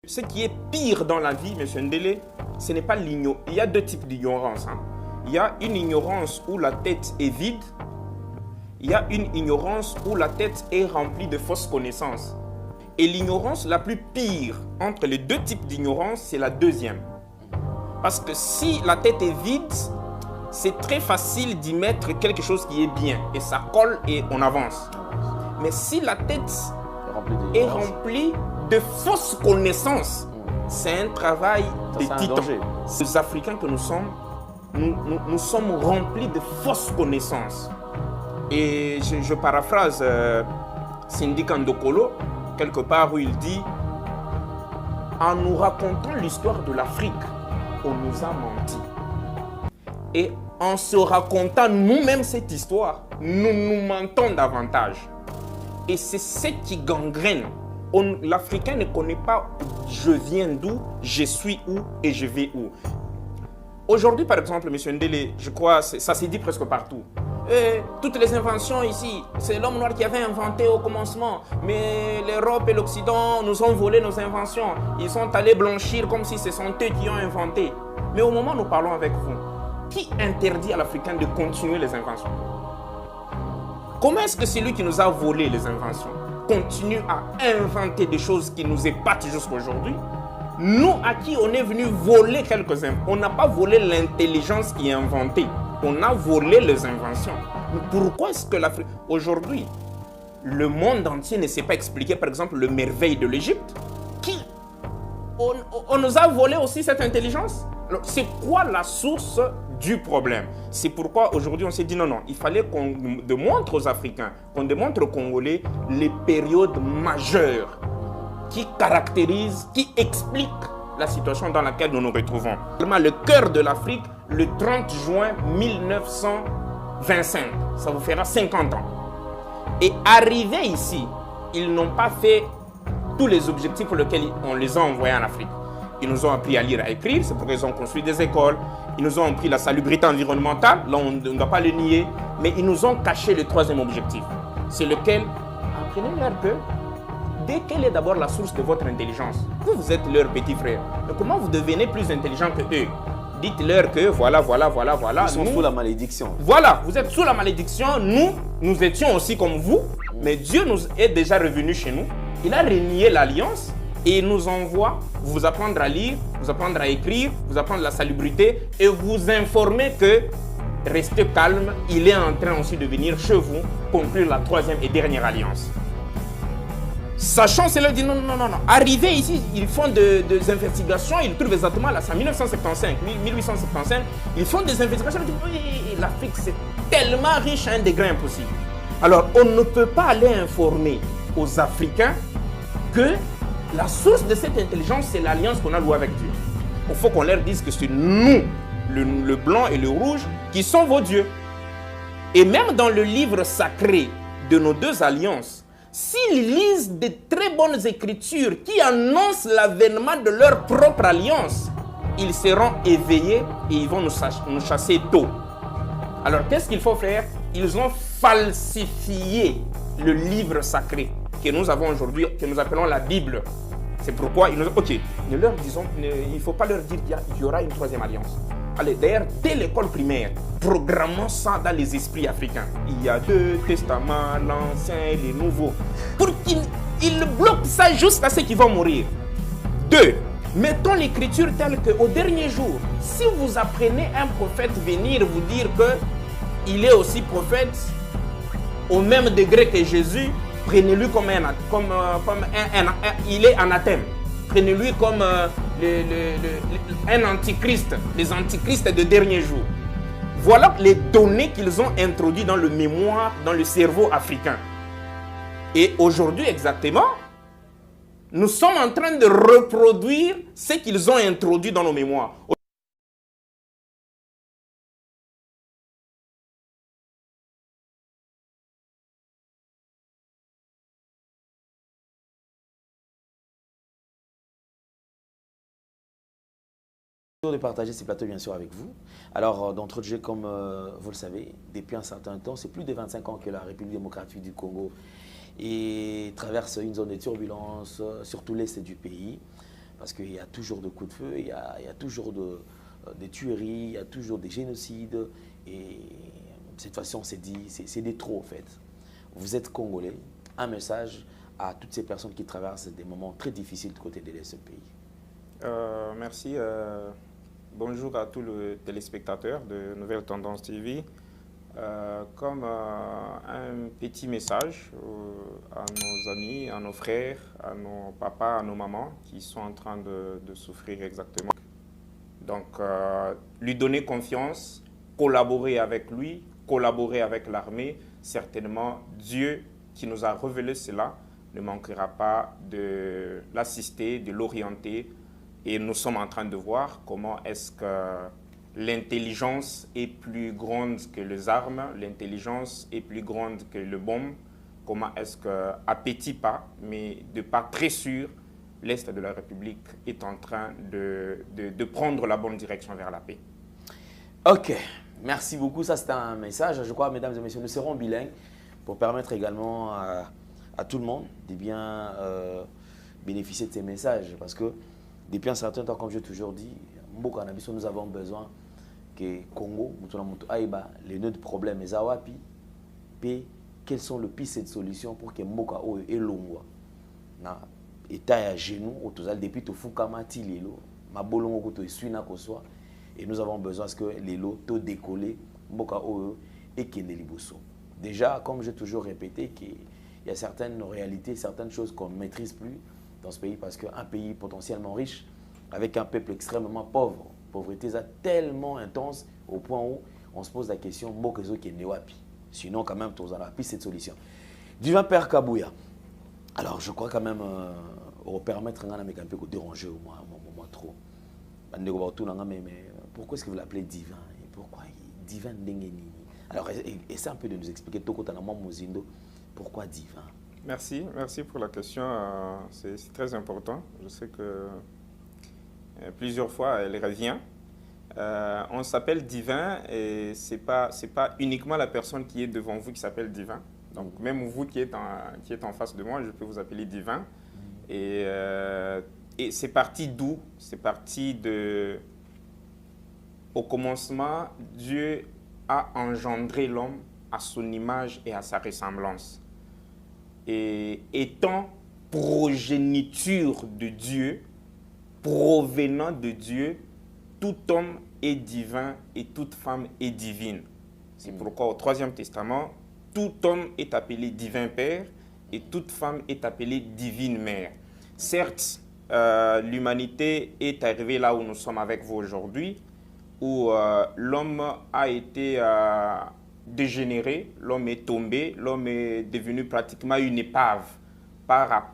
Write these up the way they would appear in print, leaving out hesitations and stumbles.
Ce qui est pire dans la vie, M. Ndélé, ce n'est pas l'ignorance. Il y a deux types d'ignorance. Il y a une ignorance où la tête est vide. Il y a une ignorance où la tête est remplie de fausses connaissances. Et l'ignorance la plus pire entre les deux types d'ignorance, c'est la deuxième. Parce que si la tête est vide, c'est très facile d'y mettre quelque chose qui est bien. Et ça colle et on avance. Mais si la tête est remplie de fausses connaissances, c'est un travail de titan. Les Africains que nous sommes, nous sommes remplis de fausses connaissances. Et je paraphrase Cindy Kandokolo, quelque part où il dit « En nous racontant l'histoire de l'Afrique, on nous a menti. Et en se racontant nous-mêmes cette histoire, nous nous mentons davantage. » Et c'est ce qui gangrène. L'Africain ne connaît pas « je viens d'où, je suis où et je vais où ». Aujourd'hui, par exemple, M. Ndélé, je crois, ça s'est dit presque partout. Toutes les inventions ici, c'est l'homme noir qui avait inventé au commencement. Mais l'Europe et l'Occident nous ont volé nos inventions. Ils sont allés blanchir comme si ce sont eux qui ont inventé. Mais au moment où nous parlons avec vous, qui interdit à l'Africain de continuer les inventions? Comment est-ce que celui qui nous a volé les inventions continue à inventer des choses qui nous épatent jusqu'à aujourd'hui? Nous, à qui on est venu voler quelques-uns, on n'a pas volé l'intelligence qui est inventée. On a volé les inventions. Mais pourquoi est-ce que l'Afrique... Aujourd'hui, le monde entier ne sait pas expliquer, par exemple, le merveille de l'Égypte. On nous a volé aussi cette intelligence. C'est quoi la source du problème? C'est pourquoi aujourd'hui on s'est dit non, il fallait qu'on démontre aux Africains, qu'on démontre aux Congolais les périodes majeures qui caractérisent, qui expliquent la situation dans laquelle nous nous retrouvons. Le cœur de l'Afrique, le 30 juin 1925, ça vous fera 50 ans. Et arrivés ici, ils n'ont pas fait tous les objectifs pour lesquels on les a envoyés en Afrique. Ils nous ont appris à lire et à écrire, c'est pourquoi ils ont construit des écoles. Ils nous ont appris la salubrité environnementale, là on ne doit pas le nier. Mais ils nous ont caché le troisième objectif. C'est lequel? Apprenez-leur que dès quelle est d'abord la source de votre intelligence? Vous êtes leur petit frère. Mais comment vous devenez plus intelligent que eux? Dites-leur que voilà. Ils sont sous la malédiction. Voilà, vous êtes sous la malédiction. Nous étions aussi comme vous. Mais Dieu nous est déjà revenu chez nous. Il a renié l'alliance et il nous envoie vous apprendre à lire, vous apprendre à écrire, vous apprendre la salubrité et vous informer que restez calme, il est en train aussi de venir chez vous conclure la troisième et dernière alliance. Sachant cela, dit non. Arrivés ici, ils font des investigations, ils trouvent exactement, là c'est en 1975, 1875, ils font des investigations, ils disent oui, l'Afrique c'est tellement riche à un degré impossible. Alors on ne peut pas aller informer aux Africains que la source de cette intelligence, c'est l'alliance qu'on a louée avec Dieu. Il faut qu'on leur dise que c'est nous, le blanc et le rouge, qui sont vos dieux. Et même dans le livre sacré de nos deux alliances, s'ils lisent de très bonnes écritures qui annoncent l'avènement de leur propre alliance, ils seront éveillés et ils vont nous chasser tôt. Alors qu'est-ce qu'il faut faire? Ils ont falsifié le livre sacré que nous avons aujourd'hui, que nous appelons la Bible. C'est pourquoi ils nous ont... Ok, ne leur disons, il ne faut pas leur dire qu'il y aura une troisième alliance. Allez, d'ailleurs, dès l'école primaire, programmons ça dans les esprits africains. Il y a deux testaments, l'ancien et le nouveau. Pour qu'ils bloquent ça jusqu'à ce qu'ils vont mourir. Deux, mettons l'écriture telle qu'au dernier jour, si vous apprenez un prophète venir vous dire qu'il est aussi prophète, au même degré que Jésus, prenez-lui comme il est anathème. Prenez-lui comme un antichrist, les antichrists de dernier jour. Voilà les données qu'ils ont introduites dans le mémoire, dans le cerveau africain. Et aujourd'hui exactement, nous sommes en train de reproduire ce qu'ils ont introduit dans nos mémoires. De partager ces plateaux bien sûr avec vous. Alors d'entre autres jeux, comme vous le savez, depuis un certain temps, c'est plus de 25 ans que la République démocratique du Congo traverse une zone de turbulence, surtout l'est du pays. parce qu'il y a toujours de coups de feu, il y a toujours des tueries, il y a toujours des génocides. Et cette fois-ci, on s'est dit, c'est des trop en fait. Vous êtes Congolais, un message à toutes ces personnes qui traversent des moments très difficiles de côté de ce pays. Merci. Bonjour à tous les téléspectateurs de Nouvelles Tendances TV. Comme un petit message à nos amis, à nos frères, à nos papas, à nos mamans qui sont en train de souffrir exactement. Donc, lui donner confiance, collaborer avec lui, collaborer avec l'armée. Certainement, Dieu qui nous a révélé cela ne manquera pas de l'assister, de l'orienter. Et nous sommes en train de voir comment est-ce que l'intelligence est plus grande que les armes, l'intelligence est plus grande que le bombe. Comment est-ce qu'à petits pas, mais de pas très sûrs, l'Est de la République est en train de prendre la bonne direction vers la paix. Ok, merci beaucoup. Ça, c'est un message. Je crois, mesdames et messieurs, nous serons bilingues pour permettre également à tout le monde de bien bénéficier de ces messages. Parce que depuis un certain temps, comme j'ai toujours dit, nous avons besoin que Congo, les nœuds de problème, les awapi, et quelles sont les pistes de solutions pour que Mboka et Longwa, état à genoux, depuis tout Fukamati, Lilo, Mabolongo, tout Suina, et nous avons besoin que les lots tout décollé, Mboka et Kendeliboso. Déjà, comme j'ai toujours répété, qu'il y a certaines réalités, certaines choses qu'on ne maîtrise plus dans ce pays parce qu'un pays potentiellement riche, avec un peuple extrêmement pauvre, pauvreté tellement intense au point où on se pose la question, sinon quand même, on a pris cette solution. Divin Père Kabouya, alors je crois quand même, au permettre de déranger au moins trop. Mais pourquoi est-ce que vous l'appelez divin? Et pourquoi divin Ndengeni? Alors, essaie un peu de nous expliquer, pourquoi divin? Merci pour la question. C'est très important. Je sais que plusieurs fois, elle revient. On s'appelle divin et ce n'est pas uniquement la personne qui est devant vous qui s'appelle divin. Donc, même vous qui êtes en face de moi, je peux vous appeler divin. Et c'est parti d'où? C'est parti de... Au commencement, Dieu a engendré l'homme à son image et à sa ressemblance. Et étant progéniture de Dieu, provenant de Dieu, tout homme est divin et toute femme est divine. C'est pourquoi au Troisième Testament, tout homme est appelé divin Père et toute femme est appelée divine Mère. Certes, l'humanité est arrivée là où nous sommes avec vous aujourd'hui, où l'homme a été dégénéré, l'homme est tombé, l'homme est devenu pratiquement une épave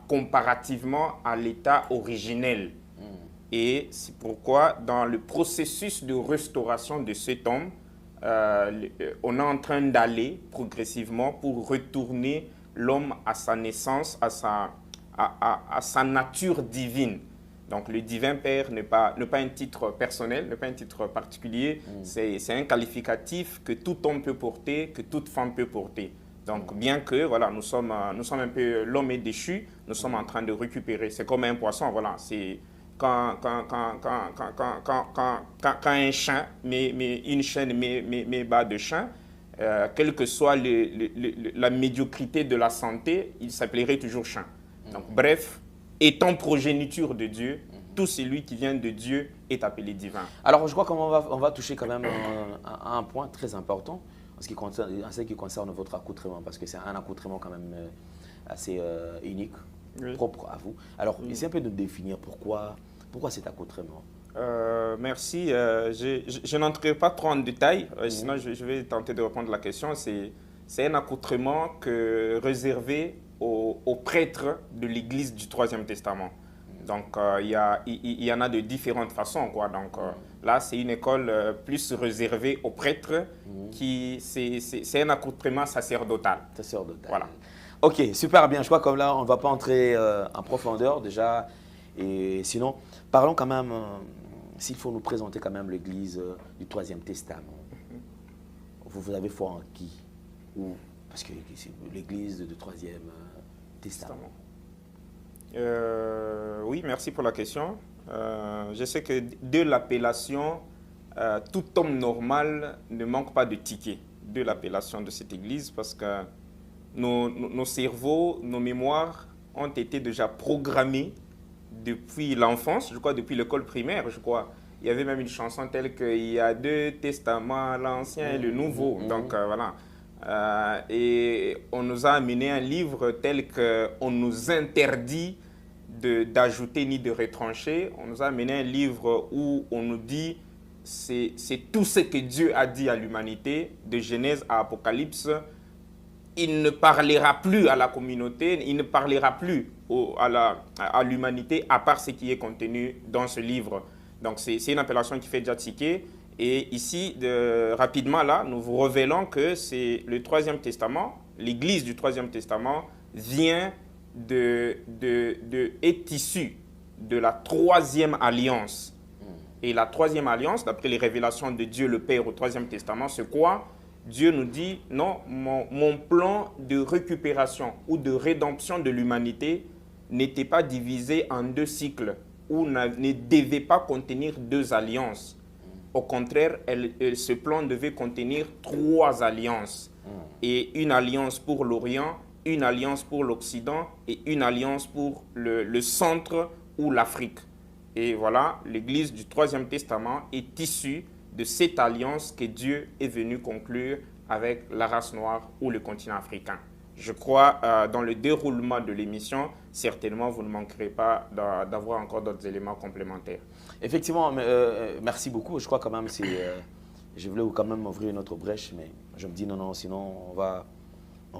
comparativement à l'état originel. Et c'est pourquoi, dans le processus de restauration de cet homme, on est en train d'aller progressivement pour retourner l'homme à sa naissance, à sa nature divine. Donc le divin Père n'est pas un titre personnel, n'est pas un titre particulier, c'est un qualificatif que tout homme peut porter, que toute femme peut porter. Donc bien que voilà, nous sommes un peu, l'homme est déchu, nous sommes en train de récupérer. C'est comme un poisson, voilà, c'est quand un chien met une chaîne, met bas de chien, quelle que soit la médiocrité de la santé, il s'appellerait toujours chien. Donc bref, étant progéniture de Dieu, tout celui qui vient de Dieu est appelé divin. Alors je crois qu'on va toucher quand même à un point très important en ce qui concerne votre accoutrement, parce que c'est un accoutrement quand même assez unique, propre à vous. Alors essayez un peu de définir pourquoi cet accoutrement. Merci. Je n'entrerai pas trop en détail, sinon je vais tenter de répondre à la question. C'est un accoutrement réservé aux prêtres de l'Église du Troisième Testament. Donc, il y en a de différentes façons, quoi. Donc, là, c'est une école plus réservée aux prêtres, c'est un accoutrement sacerdotal. Voilà. Ok, super bien. Je crois que là, on ne va pas entrer en profondeur déjà. Et sinon, parlons quand même, s'il faut nous présenter quand même l'Église du Troisième Testament. Vous avez foi en qui? Parce que c'est l'Église du Troisième Testament. Oui, merci pour la question. Je sais que de l'appellation, tout homme normal ne manque pas de tickets de l'appellation de cette église parce que nos cerveaux, nos mémoires ont été déjà programmés depuis l'enfance, je crois depuis l'école primaire, je crois. Il y avait même une chanson telle qu'il y a deux testaments, l'ancien et le nouveau. Donc voilà. Et on nous a amené un livre tel qu'on nous interdit d'ajouter ni de retrancher. On nous a amené un livre où on nous dit c'est tout ce que Dieu a dit à l'humanité, de Genèse à Apocalypse. Il ne parlera plus à la communauté, il ne parlera plus à l'humanité à part ce qui est contenu dans ce livre. Donc c'est une appellation qui fait déjà ticket. Et ici, rapidement là, nous vous révélons que c'est le Troisième Testament, l'Église du Troisième Testament vient est issue de la Troisième Alliance. Et la Troisième Alliance, d'après les révélations de Dieu le Père au Troisième Testament, c'est quoi? Dieu nous dit, non, mon plan de récupération ou de rédemption de l'humanité n'était pas divisé en deux cycles ou ne devait pas contenir deux alliances. Au contraire, ce plan devait contenir trois alliances. Et une alliance pour l'Orient, une alliance pour l'Occident et une alliance pour le centre ou l'Afrique. Et voilà, l'Église du Troisième Testament est issue de cette alliance que Dieu est venu conclure avec la race noire ou le continent africain. Je crois, dans le déroulement de l'émission, certainement, vous ne manquerez pas d'avoir encore d'autres éléments complémentaires. Effectivement, merci beaucoup. Je crois quand même, je voulais quand même ouvrir une autre brèche, mais je me dis non, sinon on va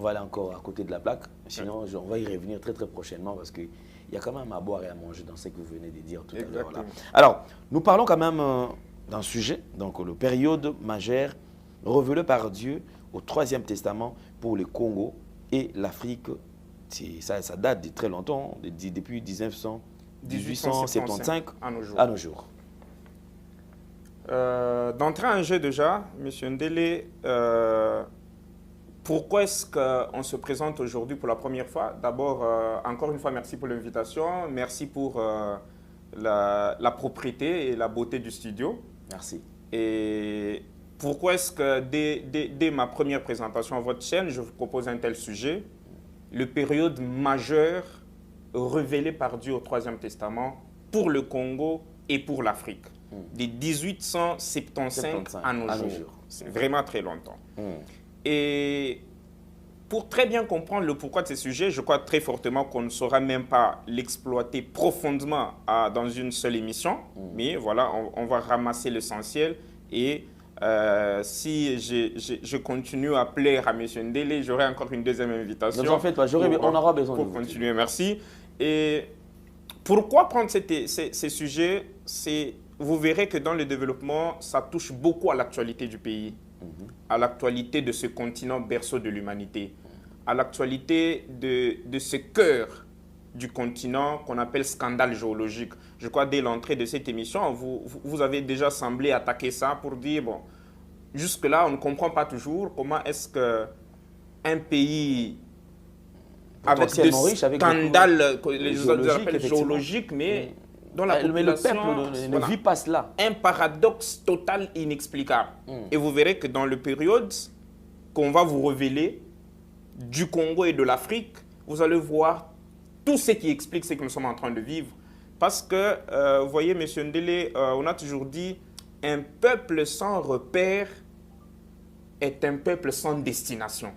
aller encore à côté de la plaque. Sinon, on va y revenir très prochainement parce qu'il y a quand même à boire et à manger dans ce que vous venez de dire tout à l'heure. Alors, nous parlons quand même d'un sujet, donc le période majeure révélée par Dieu au Troisième Testament pour le Congo et l'Afrique. Ça date de très longtemps, depuis 1875 à nos jours. D'entrée en jeu déjà, M. Ndele, pourquoi est-ce qu'on se présente aujourd'hui pour la première fois? D'abord, encore une fois, merci pour l'invitation. Merci pour la propreté et la beauté du studio. Merci. Et pourquoi est-ce que dès ma première présentation à votre chaîne, je vous propose un tel sujet? Le période majeure révélée par Dieu au Troisième Testament pour le Congo et pour l'Afrique. De 1875 à nos jours. C'est vraiment très longtemps. Et pour très bien comprendre le pourquoi de ces sujets, je crois très fortement qu'on ne saura même pas l'exploiter profondément dans une seule émission. Mais voilà, on va ramasser l'essentiel. Et si je continue à plaire à M. Ndele, j'aurai encore une deuxième invitation. Ne vous en faites pas, on aura besoin de vous. Pour continuer, merci. Et pourquoi prendre ces sujets? Vous verrez que dans le développement, ça touche beaucoup à l'actualité du pays, à l'actualité de ce continent berceau de l'humanité, à l'actualité de ce cœur du continent qu'on appelle scandale géologique. Je crois dès l'entrée de cette émission, vous avez déjà semblé attaquer ça pour dire, bon, jusque-là, on ne comprend pas toujours comment est-ce qu'un pays avec des scandales, les autres appellent géologiques, mais dont la population, le peuple ne vit pas cela. Un paradoxe total inexplicable. Et vous verrez que dans le période qu'on va vous révéler du Congo et de l'Afrique, vous allez voir tout ce qui explique ce que nous sommes en train de vivre. Parce que, vous voyez, M. Ndele, on a toujours dit, un peuple sans repère est un peuple sans destination.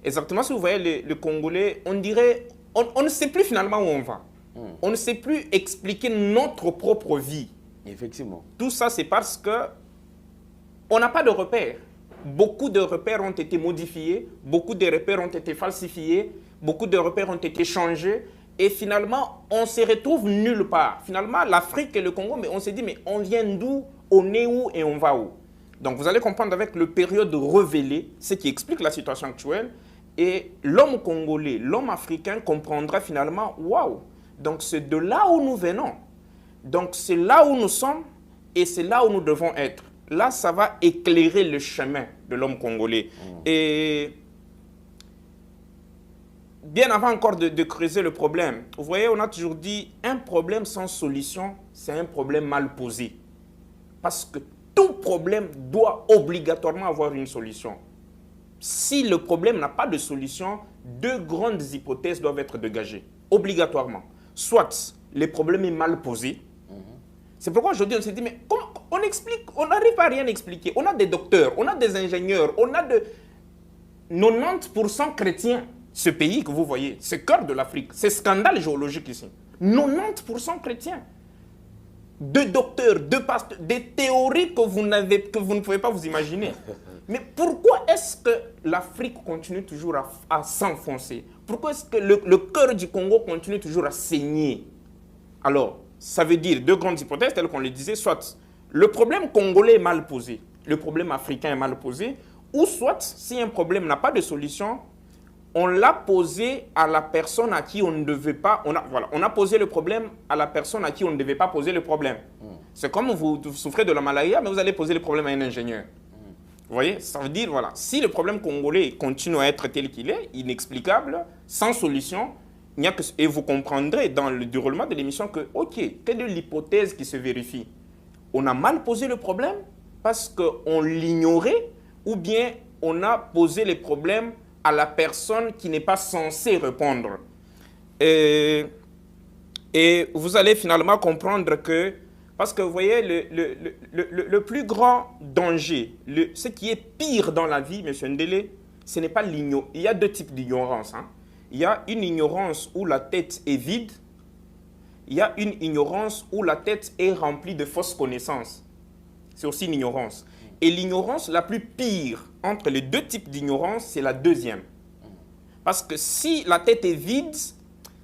Exactement, si vous voyez le Congolais, on dirait, on ne sait plus finalement où on va. On ne sait plus expliquer notre propre vie. Effectivement. Tout ça, c'est parce qu'on n'a pas de repères. Beaucoup de repères ont été modifiés, beaucoup de repères ont été falsifiés, beaucoup de repères ont été changés. Et finalement, on se retrouve nulle part. Finalement, l'Afrique et le Congo, mais on s'est dit, mais on vient d'où, on est où et on va où? Donc, vous allez comprendre avec le période révélée, ce qui explique la situation actuelle. Et l'homme congolais, l'homme africain comprendra finalement, waouh, donc c'est de là où nous venons. Donc, c'est là où nous sommes et c'est là où nous devons être. Là, ça va éclairer le chemin de l'homme congolais. Et bien avant encore de creuser le problème, vous voyez, on a toujours dit un problème sans solution, c'est un problème mal posé. Parce que tout problème doit obligatoirement avoir une solution. Si le problème n'a pas de solution, deux grandes hypothèses doivent être dégagées, obligatoirement. Soit le problème est mal posé. C'est pourquoi aujourd'hui on s'est dit, mais comment on explique, on n'arrive à rien expliquer. On a des docteurs, on a des ingénieurs, on a de 90% chrétiens. Ce pays que vous voyez, c'est le cœur de l'Afrique, c'est scandale géologique ici. 90% chrétiens. Deux docteurs, deux pasteurs, des théories que vous ne pouvez pas vous imaginer. Mais pourquoi est-ce que l'Afrique continue toujours à s'enfoncer? Pourquoi est-ce que le cœur du Congo continue toujours à saigner? Alors, ça veut dire deux grandes hypothèses, telles qu'on le disait, soit le problème congolais est mal posé, le problème africain est mal posé, ou soit, si un problème n'a pas de solution, on l'a posé à la personne à qui on ne devait pas... On a posé le problème à la personne à qui on ne devait pas poser le problème. C'est comme vous souffrez de la malaria, mais vous allez poser le problème à un ingénieur. Vous voyez, ça veut dire, voilà, si le problème congolais continue à être tel qu'il est, inexplicable, sans solution, il n'y a que... Et vous comprendrez dans le déroulement de l'émission que, ok, quelle est l'hypothèse qui se vérifie? On a mal posé le problème parce qu'on l'ignorait, ou bien on a posé les problèmes à la personne qui n'est pas censée répondre. Et vous allez finalement comprendre que, parce que vous voyez, le plus grand danger, ce qui est pire dans la vie, M. Ndélé, ce n'est pas l'ignorance. Il y a deux types d'ignorance. Hein. Il y a une ignorance où la tête est vide. Il y a une ignorance où la tête est remplie de fausses connaissances. C'est aussi une ignorance. Et l'ignorance la plus pire entre les deux types d'ignorance, c'est la deuxième. Parce que si la tête est vide,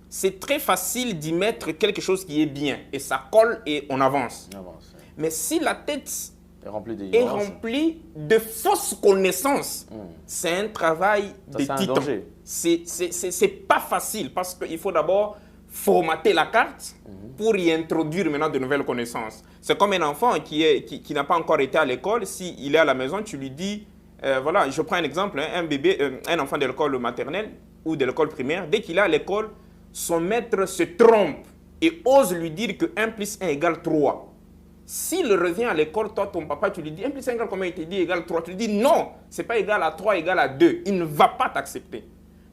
c'est très facile d'y mettre quelque chose qui est bien. Et ça colle et on avance. Mais si la tête est remplie de fausses connaissances, c'est un travail de titan. C'est pas facile parce qu'il faut d'abord formater la carte pour y introduire maintenant de nouvelles connaissances. C'est comme un enfant qui n'a pas encore été à l'école. S'il est à la maison, tu lui dis, voilà, je prends un exemple, hein, un enfant de l'école maternelle ou de l'école primaire, dès qu'il est à l'école, son maître se trompe et ose lui dire que 1 plus 1 égale 3. S'il revient à l'école, toi, ton papa, tu lui dis 1 plus 1 égale combien? Il te dit égale 3. Tu lui dis non, ce n'est pas égal à 3, égal à 2. Il ne va pas t'accepter.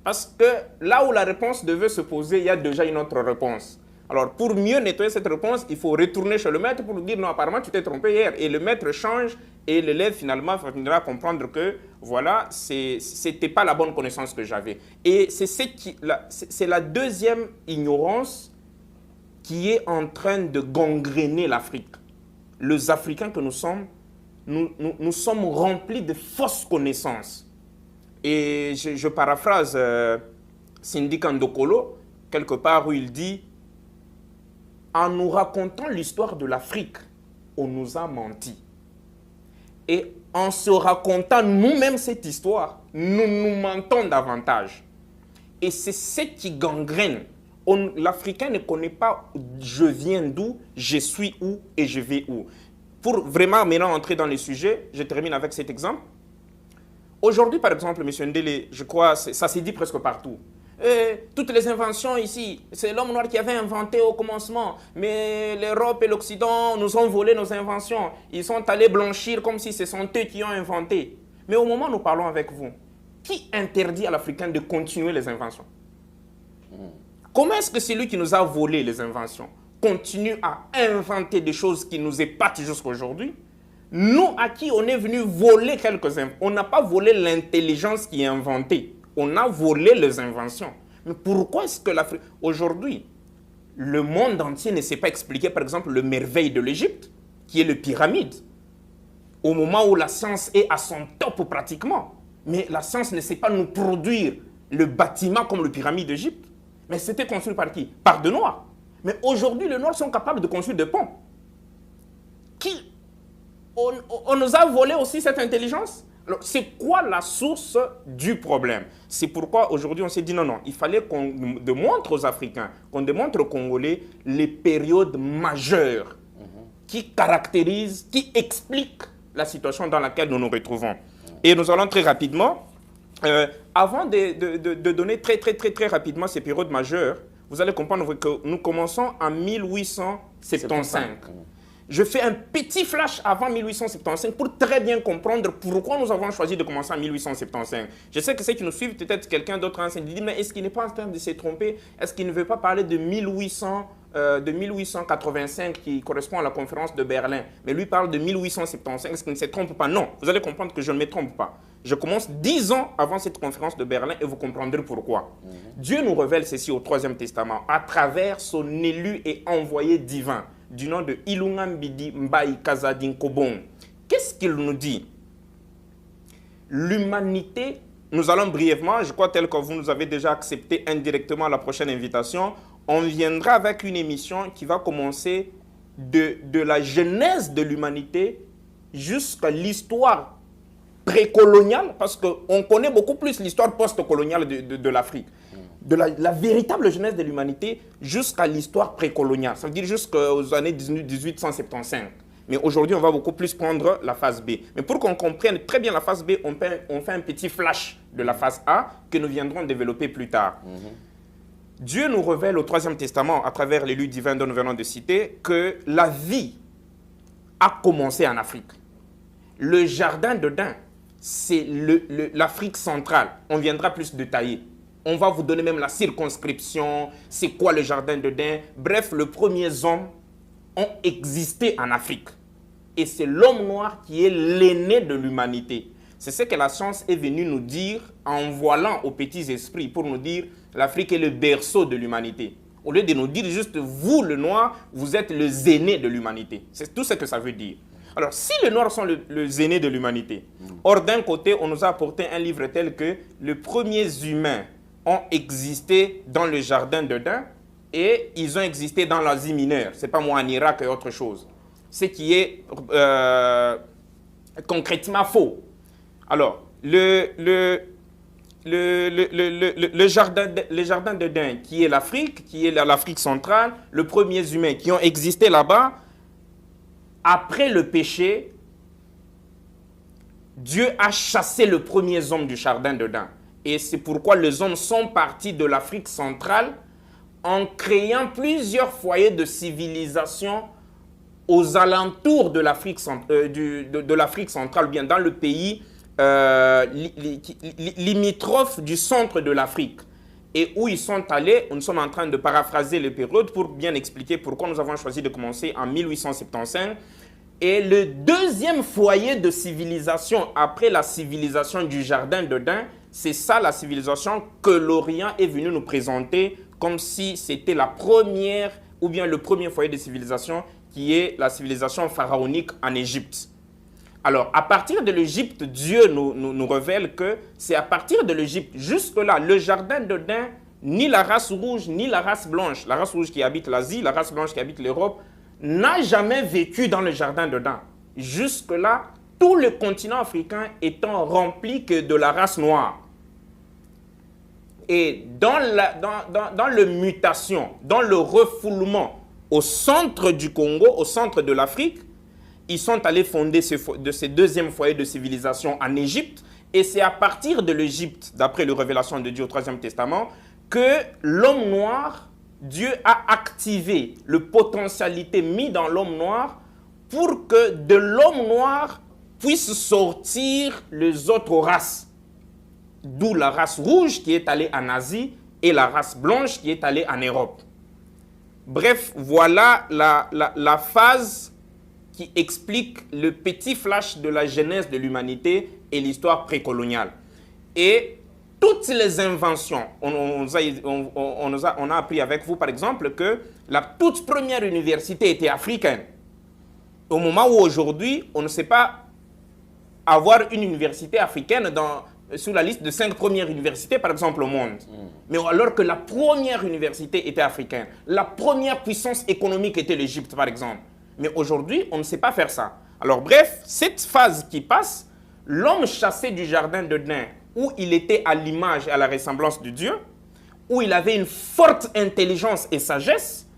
Parce que là où la réponse devait se poser, il y a déjà une autre réponse. Alors, pour mieux nettoyer cette réponse, il faut retourner chez le maître pour lui dire non, apparemment, tu t'es trompé hier. Et le maître change et l'élève, finalement, finira comprendre que, voilà, ce n'était pas la bonne connaissance que j'avais. Et c'est la deuxième ignorance qui est en train de gangréner l'Afrique. Les Africains que nous sommes, nous sommes remplis de fausses connaissances. Et je paraphrase Cindy Kandokolo, quelque part où il dit « En nous racontant l'histoire de l'Afrique, on nous a menti. Et en se racontant nous-mêmes cette histoire, nous nous mentons davantage. Et c'est ce qui gangrène. L'Africain ne connaît pas « je viens d'où, je suis où et je vais où ». Pour vraiment maintenant entrer dans les sujets, je termine avec cet exemple. Aujourd'hui, par exemple, M. Ndélé, je crois, ça s'est dit presque partout. Toutes les inventions ici, c'est l'homme noir qui avait inventé au commencement. Mais l'Europe et l'Occident nous ont volé nos inventions. Ils sont allés blanchir comme si ce sont eux qui ont inventé. Mais au moment où nous parlons avec vous, qui interdit à l'Africain de continuer les inventions? Comment est-ce que celui qui nous a volé les inventions continue à inventer des choses qui nous épatent jusqu'à aujourd'hui? Nous, à qui on est venu voler quelques-uns, on n'a pas volé l'intelligence qui est inventée. On a volé les inventions. Mais pourquoi est-ce que l'Afrique... Aujourd'hui, le monde entier ne sait pas expliquer, par exemple, le merveille de l'Égypte, qui est le pyramide. Au moment où la science est à son top pratiquement. Mais la science ne sait pas nous produire le bâtiment comme le pyramide d'Égypte. Mais c'était construit par qui? Par des Noirs. Mais aujourd'hui, les Noirs sont capables de construire des ponts. On nous a volé aussi cette intelligence. C'est quoi la source du problème? C'est pourquoi aujourd'hui on s'est dit non, il fallait qu'on démontre aux Africains, qu'on démontre aux Congolais les périodes majeures qui caractérisent, qui expliquent la situation dans laquelle nous nous retrouvons. Et nous allons très rapidement Avant de donner très rapidement ces périodes majeures, vous allez comprendre que nous commençons en 1875. Je fais un petit flash avant 1875 pour très bien comprendre pourquoi nous avons choisi de commencer en 1875. Je sais que ceux qui nous suivent, peut-être quelqu'un d'autre se dit, mais est-ce qu'il n'est pas en train de se tromper? Est-ce qu'il ne veut pas parler de 1885 qui correspond à la conférence de Berlin? Mais lui parle de 1875. Est-ce qu'il ne se trompe pas? Non, vous allez comprendre que je ne me trompe pas. Je commence 10 ans avant cette conférence de Berlin et vous comprendrez pourquoi. Dieu nous révèle ceci au Troisième Testament à travers son élu et envoyé divin du nom de Ilungambidi Mbai Kazadin Kobon. Qu'est-ce qu'il nous dit? L'humanité, nous allons brièvement, je crois tel que vous nous avez déjà accepté indirectement la prochaine invitation, on viendra avec une émission qui va commencer de la genèse de l'humanité jusqu'à l'histoire précoloniale, parce qu'on connaît beaucoup plus l'histoire post-coloniale de l'Afrique. De la véritable genèse de l'humanité jusqu'à l'histoire précoloniale, ça veut dire jusqu'aux années 1875. Mais aujourd'hui, on va beaucoup plus prendre la phase B. Mais pour qu'on comprenne très bien la phase B, on fait un petit flash de la phase A que nous viendrons développer plus tard. Dieu nous révèle au Troisième Testament, à travers l'élu divin dont nous venons de citer, que la vie a commencé en Afrique. Le jardin d'Éden, c'est l'Afrique centrale. On viendra plus détailler. On va vous donner même la circonscription, c'est quoi le jardin d'Éden. Bref, les premiers hommes ont existé en Afrique. Et c'est l'homme noir qui est l'aîné de l'humanité. C'est ce que la science est venue nous dire en voilant aux petits esprits pour nous dire l'Afrique est le berceau de l'humanité. Au lieu de nous dire juste vous, le noir, vous êtes les aînés de l'humanité. C'est tout ce que ça veut dire. Alors, si les Noirs sont les aînés de l'humanité, or d'un côté, on nous a apporté un livre tel que les premiers humains ont existé dans le jardin d'Éden et ils ont existé dans l'Asie mineure. Ce n'est pas moi en Irak et autre chose. Ce qui est concrètement faux. Alors, le jardin d'Éden, qui est l'Afrique, qui est l'Afrique centrale, les premiers humains qui ont existé là-bas, après le péché, Dieu a chassé les premiers hommes du jardin d'Éden. Et c'est pourquoi les hommes sont partis de l'Afrique centrale en créant plusieurs foyers de civilisation aux alentours de l'Afrique centrale, bien dans le pays limitrophe du centre de l'Afrique. Et où ils sont allés, nous sommes en train de paraphraser les périodes pour bien expliquer pourquoi nous avons choisi de commencer en 1875. Et le deuxième foyer de civilisation après la civilisation du jardin d'Éden, c'est ça la civilisation que l'Orient est venu nous présenter comme si c'était la première ou bien le premier foyer de civilisation qui est la civilisation pharaonique en Égypte. Alors, à partir de l'Égypte, Dieu nous révèle que c'est à partir de l'Égypte, jusque-là, le jardin d'Éden, ni la race rouge, ni la race blanche, la race rouge qui habite l'Asie, la race blanche qui habite l'Europe, n'a jamais vécu dans le jardin d'Éden. Jusque-là, tout le continent africain étant rempli que de la race noire. Et dans la mutation, dans le refoulement au centre du Congo, au centre de l'Afrique, ils sont allés fonder ce deuxième foyer de civilisation en Égypte. Et c'est à partir de l'Égypte, d'après les révélations de Dieu au Troisième Testament, que l'homme noir, Dieu a activé la potentialité mise dans l'homme noir pour que de l'homme noir puissent sortir les autres races. D'où la race rouge qui est allée en Asie et la race blanche qui est allée en Europe. Bref, voilà la phase qui explique le petit flash de la genèse de l'humanité et l'histoire précoloniale. Et toutes les inventions, on a appris avec vous par exemple que la toute première université était africaine. Au moment où aujourd'hui, on ne sait pas avoir une université africaine sur la liste de 5 premières universités par exemple au monde. Mais alors que la première université était africaine, la première puissance économique était l'Égypte par exemple. Mais aujourd'hui, on ne sait pas faire ça. Alors bref, cette phase qui passe, l'homme chassé du jardin d'Éden, où il était à l'image et à la ressemblance de Dieu, où il avait une forte intelligence et sagesse,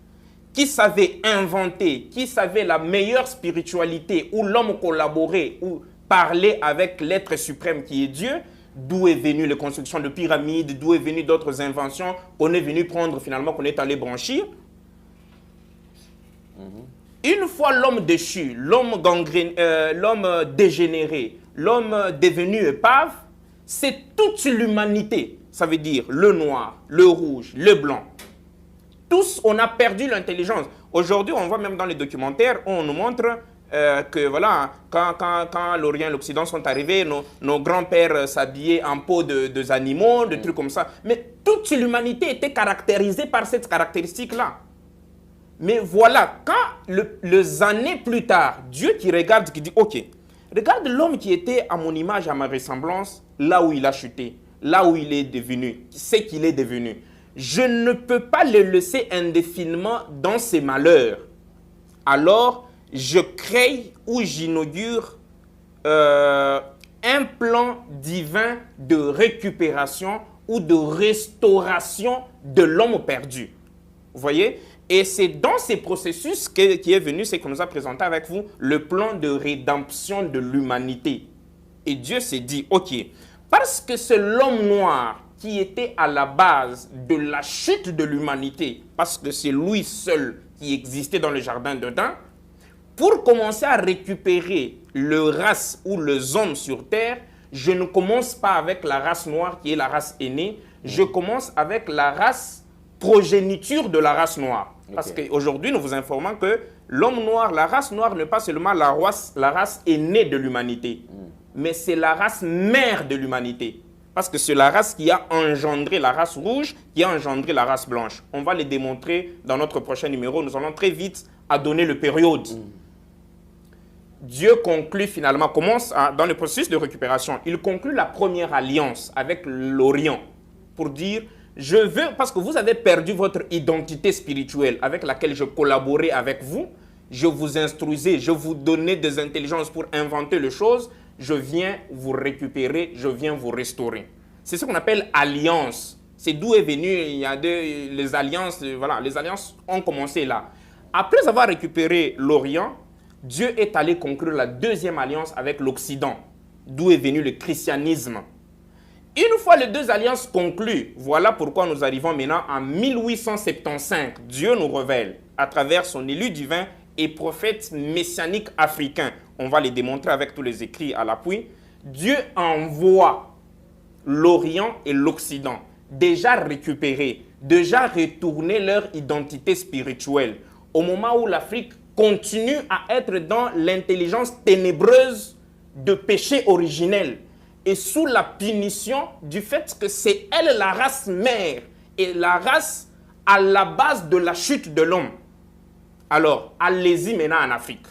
qui savait inventer, qui savait la meilleure spiritualité, où l'homme collaborait, ou parlait avec l'être suprême qui est Dieu, d'où est venue la construction de pyramides, d'où est venue d'autres inventions qu'on est venu prendre finalement, qu'on est allé branchir. Une fois l'homme déchu, l'homme dégénéré, l'homme devenu épave, c'est toute l'humanité. Ça veut dire le noir, le rouge, le blanc. Tous, on a perdu l'intelligence. Aujourd'hui, on voit même dans les documentaires, on nous montre que voilà, quand l'Orient et l'Occident sont arrivés, nos grands-pères s'habillaient en peau de animaux, de trucs comme ça. Mais toute l'humanité était caractérisée par cette caractéristique-là. Mais voilà, quand les années plus tard, Dieu qui regarde, qui dit, ok, regarde l'homme qui était à mon image, à ma ressemblance, là où il a chuté, là où il est devenu, ce qu'il est devenu. Je ne peux pas le laisser indéfiniment dans ses malheurs. Alors, je crée ou j'inaugure un plan divin de récupération ou de restauration de l'homme perdu. Vous voyez? Et c'est dans ces processus qui est venu, c'est qu'on nous a présenté avec vous, le plan de rédemption de l'humanité. Et Dieu s'est dit, ok, parce que c'est l'homme noir qui était à la base de la chute de l'humanité, parce que c'est lui seul qui existait dans le jardin d'Éden, pour commencer à récupérer le race ou les hommes sur terre, je ne commence pas avec la race noire qui est la race aînée, je commence avec la race progéniture de la race noire. Parce qu'aujourd'hui, nous vous informons que l'homme noir, la race noire n'est pas seulement la race aînée de l'humanité, mais c'est la race mère de l'humanité. Parce que c'est la race qui a engendré la race rouge, qui a engendré la race blanche. On va les démontrer dans notre prochain numéro. Nous allons très vite à donner le période. Dieu conclut finalement, commence dans le processus de récupération. Il conclut la première alliance avec l'Orient pour dire, je veux, parce que vous avez perdu votre identité spirituelle avec laquelle je collaborais avec vous, je vous instruisais, je vous donnais des intelligences pour inventer les choses, je viens vous récupérer, je viens vous restaurer. C'est ce qu'on appelle alliance. C'est d'où est venu, il y a les alliances, voilà, les alliances ont commencé là. Après avoir récupéré l'Orient, Dieu est allé conclure la deuxième alliance avec l'Occident, d'où est venu le christianisme. Une fois les deux alliances conclues, voilà pourquoi nous arrivons maintenant en 1875. Dieu nous révèle, à travers son élu divin et prophète messianique africain, on va les démontrer avec tous les écrits à l'appui, Dieu envoie l'Orient et l'Occident, déjà récupérés, déjà retourner leur identité spirituelle, au moment où l'Afrique continue à être dans l'intelligence ténébreuse de péché originel, et sous la punition du fait que c'est elle la race mère et la race à la base de la chute de l'homme. Alors, allez-y maintenant en Afrique.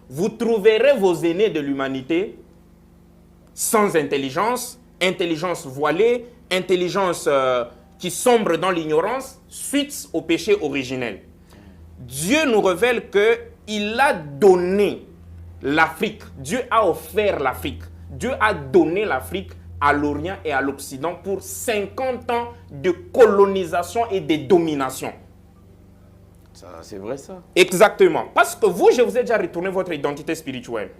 Vous trouverez vos aînés de l'humanité sans intelligence, intelligence voilée, intelligence qui sombre dans l'ignorance, suite au péché originel. Dieu nous révèle qu'il a donné l'Afrique, Dieu a offert l'Afrique. Dieu a donné l'Afrique à l'Orient et à l'Occident pour 50 ans de colonisation et de domination. C'est vrai ça? Exactement. Parce que vous, je vous ai déjà retourné votre identité spirituelle.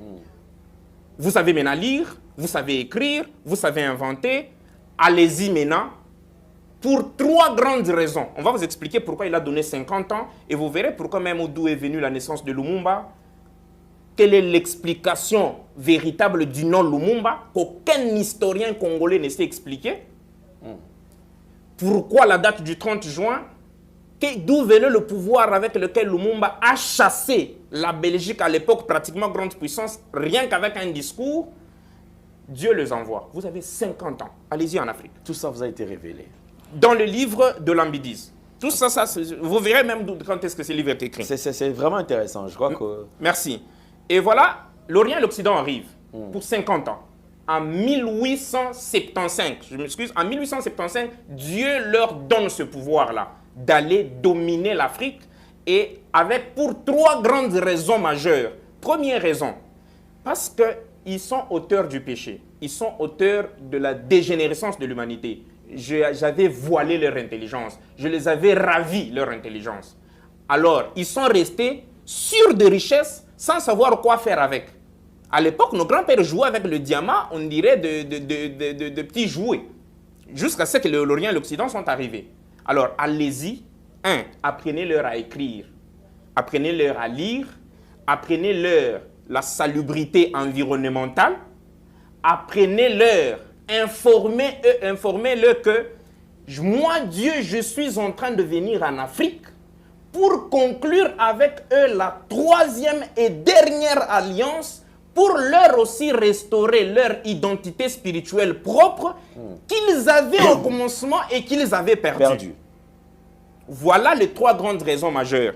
Vous savez maintenant lire, vous savez écrire, vous savez inventer. Allez-y maintenant. Pour 3 grandes raisons. On va vous expliquer pourquoi il a donné 50 ans et vous verrez pourquoi même d'où est venue la naissance de Lumumba. Quelle est l'explication véritable du nom Lumumba qu'aucun historien congolais ne sait expliquer? Pourquoi la date du 30 juin? D'où venait le pouvoir avec lequel Lumumba a chassé la Belgique à l'époque, pratiquement grande puissance, rien qu'avec un discours? Dieu les envoie. Vous avez 50 ans. Allez-y en Afrique. Tout ça vous a été révélé. Dans le livre de Lambidis. Tout ça, vous verrez même quand est-ce que ce livre est écrit. C'est vraiment intéressant. Je crois que... Merci. Et voilà, l'Orient et l'Occident arrivent pour 50 ans. En 1875, je m'excuse, en 1875, Dieu leur donne ce pouvoir-là d'aller dominer l'Afrique et avec pour 3 grandes raisons majeures. Première raison, parce qu'ils sont auteurs du péché. Ils sont auteurs de la dégénérescence de l'humanité. J'avais voilé leur intelligence. Je les avais ravis leur intelligence. Alors, ils sont restés sûrs de richesses sans savoir quoi faire avec. À l'époque, nos grands-pères jouaient avec le diamant, on dirait de petits jouets, jusqu'à ce que l'Orient et l'Occident sont arrivés. Alors, allez-y. Apprenez-leur à écrire. Apprenez-leur à lire. Apprenez-leur la salubrité environnementale. Apprenez-leur, informez-le que moi, Dieu, je suis en train de venir en Afrique pour conclure avec eux la troisième et dernière alliance pour leur aussi restaurer leur identité spirituelle propre qu'ils avaient au commencement et qu'ils avaient perdue. Voilà les trois grandes raisons majeures.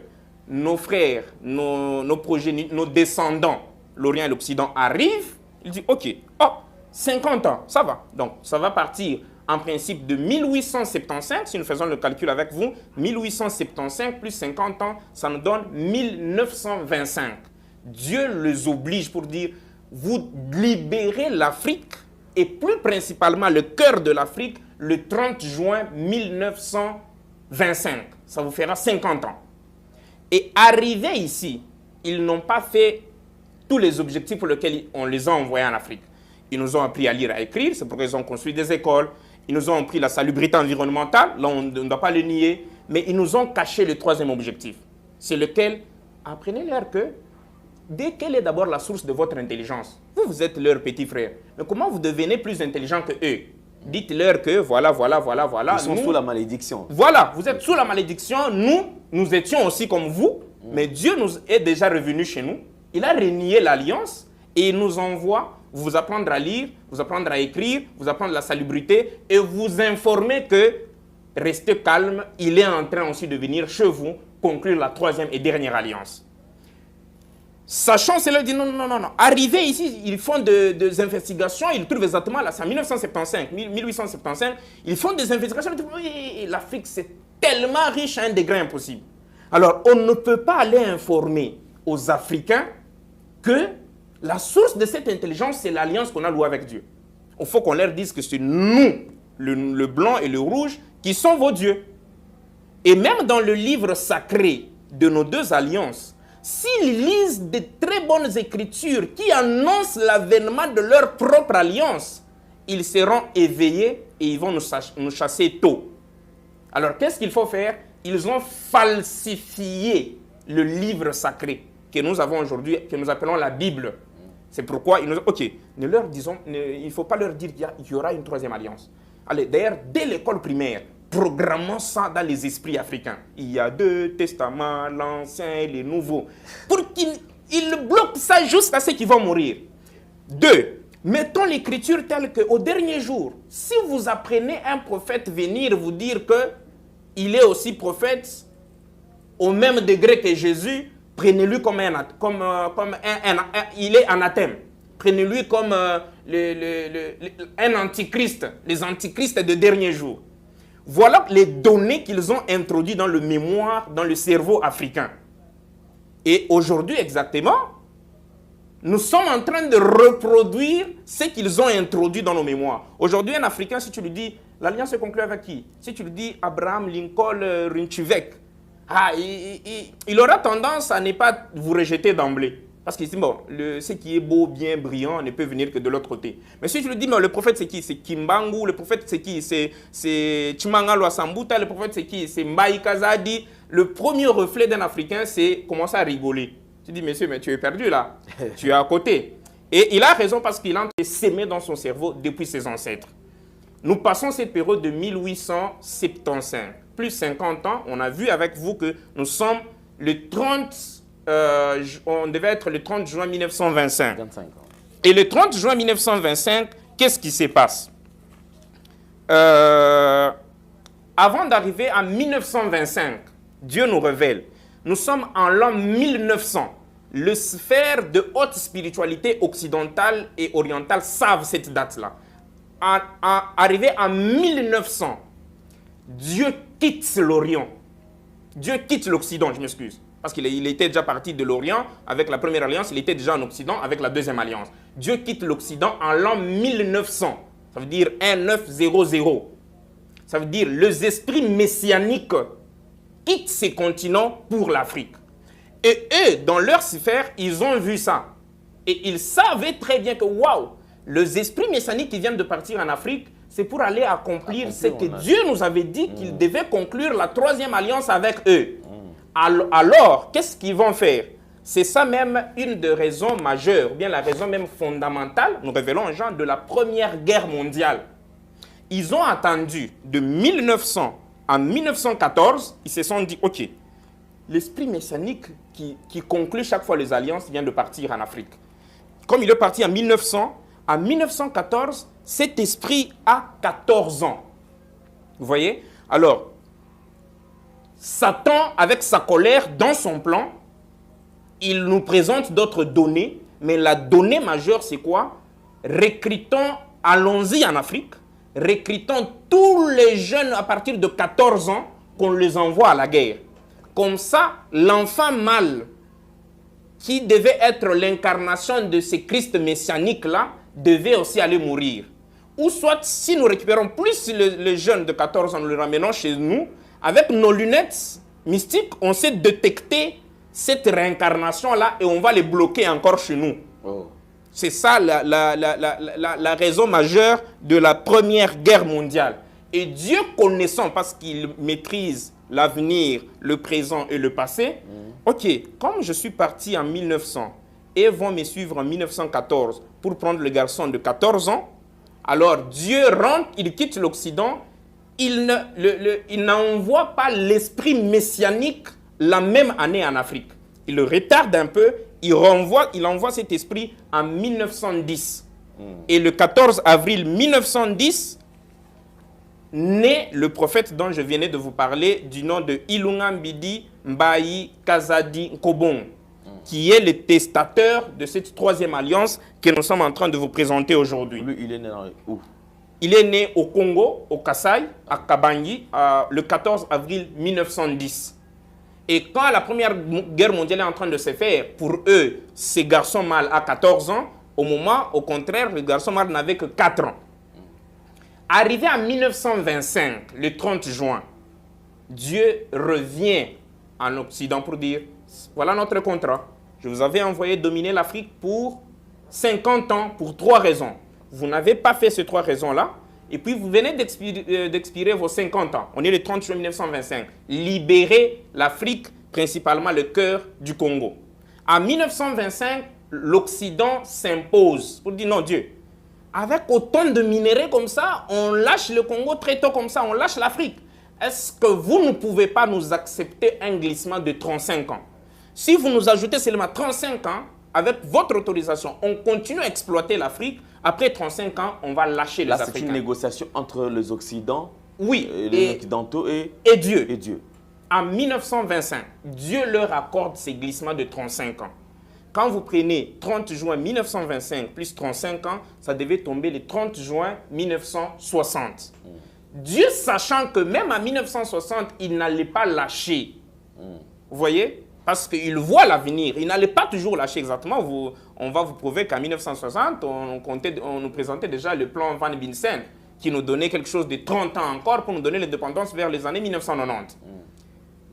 Nos frères, nos progénitures, nos descendants, l'Orient et l'Occident arrivent, ils disent ok, 50 ans, ça va. Donc ça va partir en principe de 1875, si nous faisons le calcul avec vous, 1875 plus 50 ans, ça nous donne 1925. Dieu les oblige pour dire, vous libérez l'Afrique, et plus principalement le cœur de l'Afrique, le 30 juin 1925. Ça vous fera 50 ans. Et arrivés ici, ils n'ont pas fait tous les objectifs pour lesquels on les a envoyés en Afrique. Ils nous ont appris à lire et à écrire, c'est pourquoi ils ont construit des écoles. Ils nous ont appris la salubrité environnementale, là on ne doit pas le nier, mais ils nous ont caché le troisième objectif. C'est lequel, apprenez-leur que, dès quelle est d'abord la source de votre intelligence, vous êtes leur petit frère, mais comment vous devenez plus intelligent que eux? Dites-leur que voilà. Ils sont sous la malédiction. Voilà, vous êtes sous la malédiction, nous étions aussi comme vous, mais Dieu nous est déjà revenu chez nous. Il a renié l'alliance et il nous envoie vous apprendre à lire, vous apprendre à écrire, vous apprendre la salubrité et vous informer que restez calme, il est en train aussi de venir chez vous conclure la troisième et dernière alliance. Sachant cela, dit non. Arrivés ici, ils font des investigations, ils trouvent exactement, là, c'est en 1875, ils font des investigations, ils disent, oui, l'Afrique c'est tellement riche à un degré impossible. Alors, on ne peut pas aller informer aux Africains que la source de cette intelligence, c'est l'alliance qu'on a louée avec Dieu. Il faut qu'on leur dise que c'est nous, le blanc et le rouge, qui sont vos dieux. Et même dans le livre sacré de nos deux alliances, s'ils lisent de très bonnes écritures qui annoncent l'avènement de leur propre alliance, ils seront éveillés et ils vont nous chasser tôt. Alors, qu'est-ce qu'il faut faire? Ils ont falsifié le livre sacré que nous avons aujourd'hui, que nous appelons la Bible. C'est pourquoi ils nous ont... Ok, il ne faut pas leur dire qu'il y aura une troisième alliance. Allez, d'ailleurs, dès l'école primaire, programmons ça dans les esprits africains. Il y a deux testaments, l'ancien et le nouveau. Pour qu'ils bloquent ça jusqu'à ce qu'ils vont mourir. 2. Mettons l'écriture telle qu'au dernier jour, si vous apprenez un prophète venir vous dire qu'il est aussi prophète au même degré que Jésus, prenez-lui comme il est anathème. Prenez-lui comme un antichrist, les antichrists de dernier jour. Voilà les données qu'ils ont introduites dans le mémoire, dans le cerveau africain. Et aujourd'hui exactement, nous sommes en train de reproduire ce qu'ils ont introduit dans nos mémoires. Aujourd'hui, un Africain, si tu lui dis, l'alliance est conclue avec qui? Si tu lui dis Abraham Lincoln Runchivek, il aura tendance à ne pas vous rejeter d'emblée. Parce qu'il dit, bon, ce qui est beau, bien, brillant, ne peut venir que de l'autre côté. Mais si tu lui dis, mais le prophète c'est qui? C'est Kimbangu, le prophète c'est qui? C'est Chimangalo Sambuta, le prophète c'est qui? C'est Mbaye Kazadi. Le premier reflet d'un Africain, c'est commencer à rigoler. Tu dis, monsieur, mais tu es perdu là. Tu es à côté. Et il a raison parce qu'il a sémé dans son cerveau depuis ses ancêtres. Nous passons cette période de 1875. Plus 50 ans, on a vu avec vous que nous sommes le 30... on devait être le 30 juin 1925. 25 ans. Et le 30 juin 1925, qu'est-ce qui se passe? Avant d'arriver en 1925, Dieu nous révèle, nous sommes en l'an 1900. Le sphère de haute spiritualité occidentale et orientale savent cette date-là. Arrivé en 1900, Dieu quitte l'Orient. Dieu quitte l'Occident, je m'excuse. Parce qu'il était déjà parti de l'Orient avec la première alliance, il était déjà en Occident avec la deuxième alliance. Dieu quitte l'Occident en l'an 1900. Ça veut dire 1900. Ça veut dire les esprits messianiques quittent ces continents pour l'Afrique. Et eux, dans leur sphère, ils ont vu ça. Et ils savaient très bien que, waouh, les esprits messianiques qui viennent de partir en Afrique, c'est pour aller accomplir ce que Dieu nous avait dit qu'il devait conclure la 3e alliance avec eux. Alors, qu'est-ce qu'ils vont faire? C'est ça même une des raisons majeures, ou bien la raison même fondamentale, nous révélons en Jean, de la Première Guerre mondiale. Ils ont attendu de 1900 à 1914, ils se sont dit, ok, l'esprit messianique qui conclut chaque fois les alliances vient de partir en Afrique. Comme il est parti en 1900, en 1914, cet esprit a 14 ans. Vous voyez? Alors, Satan, avec sa colère, dans son plan, il nous présente d'autres données, mais la donnée majeure, c'est quoi? Recrutons, allons-y en Afrique, recrutons tous les jeunes à partir de 14 ans qu'on les envoie à la guerre. Comme ça, l'enfant mâle, qui devait être l'incarnation de ces Christ messianiques-là, devait aussi aller mourir. Ou soit, si nous récupérons plus les jeunes de 14 ans, nous les ramenons chez nous, avec nos lunettes mystiques, on sait détecter cette réincarnation-là et on va les bloquer encore chez nous. Oh. C'est ça la raison majeure de la Première Guerre mondiale. Et Dieu connaissant, parce qu'il maîtrise l'avenir, le présent et le passé, ok, comme je suis parti en 1900 et vont me suivre en 1914 pour prendre le garçon de 14 ans, alors Dieu rentre, il quitte l'Occident, il n'envoie pas l'esprit messianique la même année en Afrique. Il le retarde un peu, il envoie cet esprit en 1910. Et le 14 avril 1910, naît le prophète dont je venais de vous parler, du nom de Ilunga Mbidi Mbayi Kazadi Nkobong, qui est le testateur de cette 3e alliance que nous sommes en train de vous présenter aujourd'hui. Lui, il est né où? Il est né au Congo, au Kasaï, à Kabangi, le 14 avril 1910. Et quand la Première Guerre mondiale est en train de se faire, pour eux, ces garçons mâles à 14 ans, au moment, au contraire, les garçons mâles n'avaient que 4 ans. Arrivé en 1925, le 30 juin, Dieu revient en Occident pour dire, voilà notre contrat. Je vous avais envoyé dominer l'Afrique pour 50 ans, pour 3 raisons. Vous n'avez pas fait ces 3 raisons-là. Et puis, vous venez d'expirer vos 50 ans. On est le 30 juin 1925. Libérer l'Afrique, principalement le cœur du Congo. En 1925, l'Occident s'impose pour dire non, Dieu. Avec autant de minéraux comme ça, on lâche le Congo très tôt comme ça, on lâche l'Afrique. Est-ce que vous ne pouvez pas nous accepter un glissement de 35 ans? Si vous nous ajoutez seulement 35 ans, avec votre autorisation, on continue à exploiter l'Afrique. Après 35 ans, on va lâcher les Africains. Là, c'est une négociation entre les Occidents, les Occidentaux et Dieu. Et Dieu. En 1925, Dieu leur accorde ces glissements de 35 ans. Quand vous prenez 30 juin 1925 plus 35 ans, ça devait tomber le 30 juin 1960. Dieu, sachant que même en 1960, il n'allait pas lâcher. Vous voyez? Parce qu'il voit l'avenir. Il n'allait pas toujours lâcher exactement. On va vous prouver qu'en 1960, on nous présentait déjà le plan Van Binsen, qui nous donnait quelque chose de 30 ans encore pour nous donner l'indépendance vers les années 1990.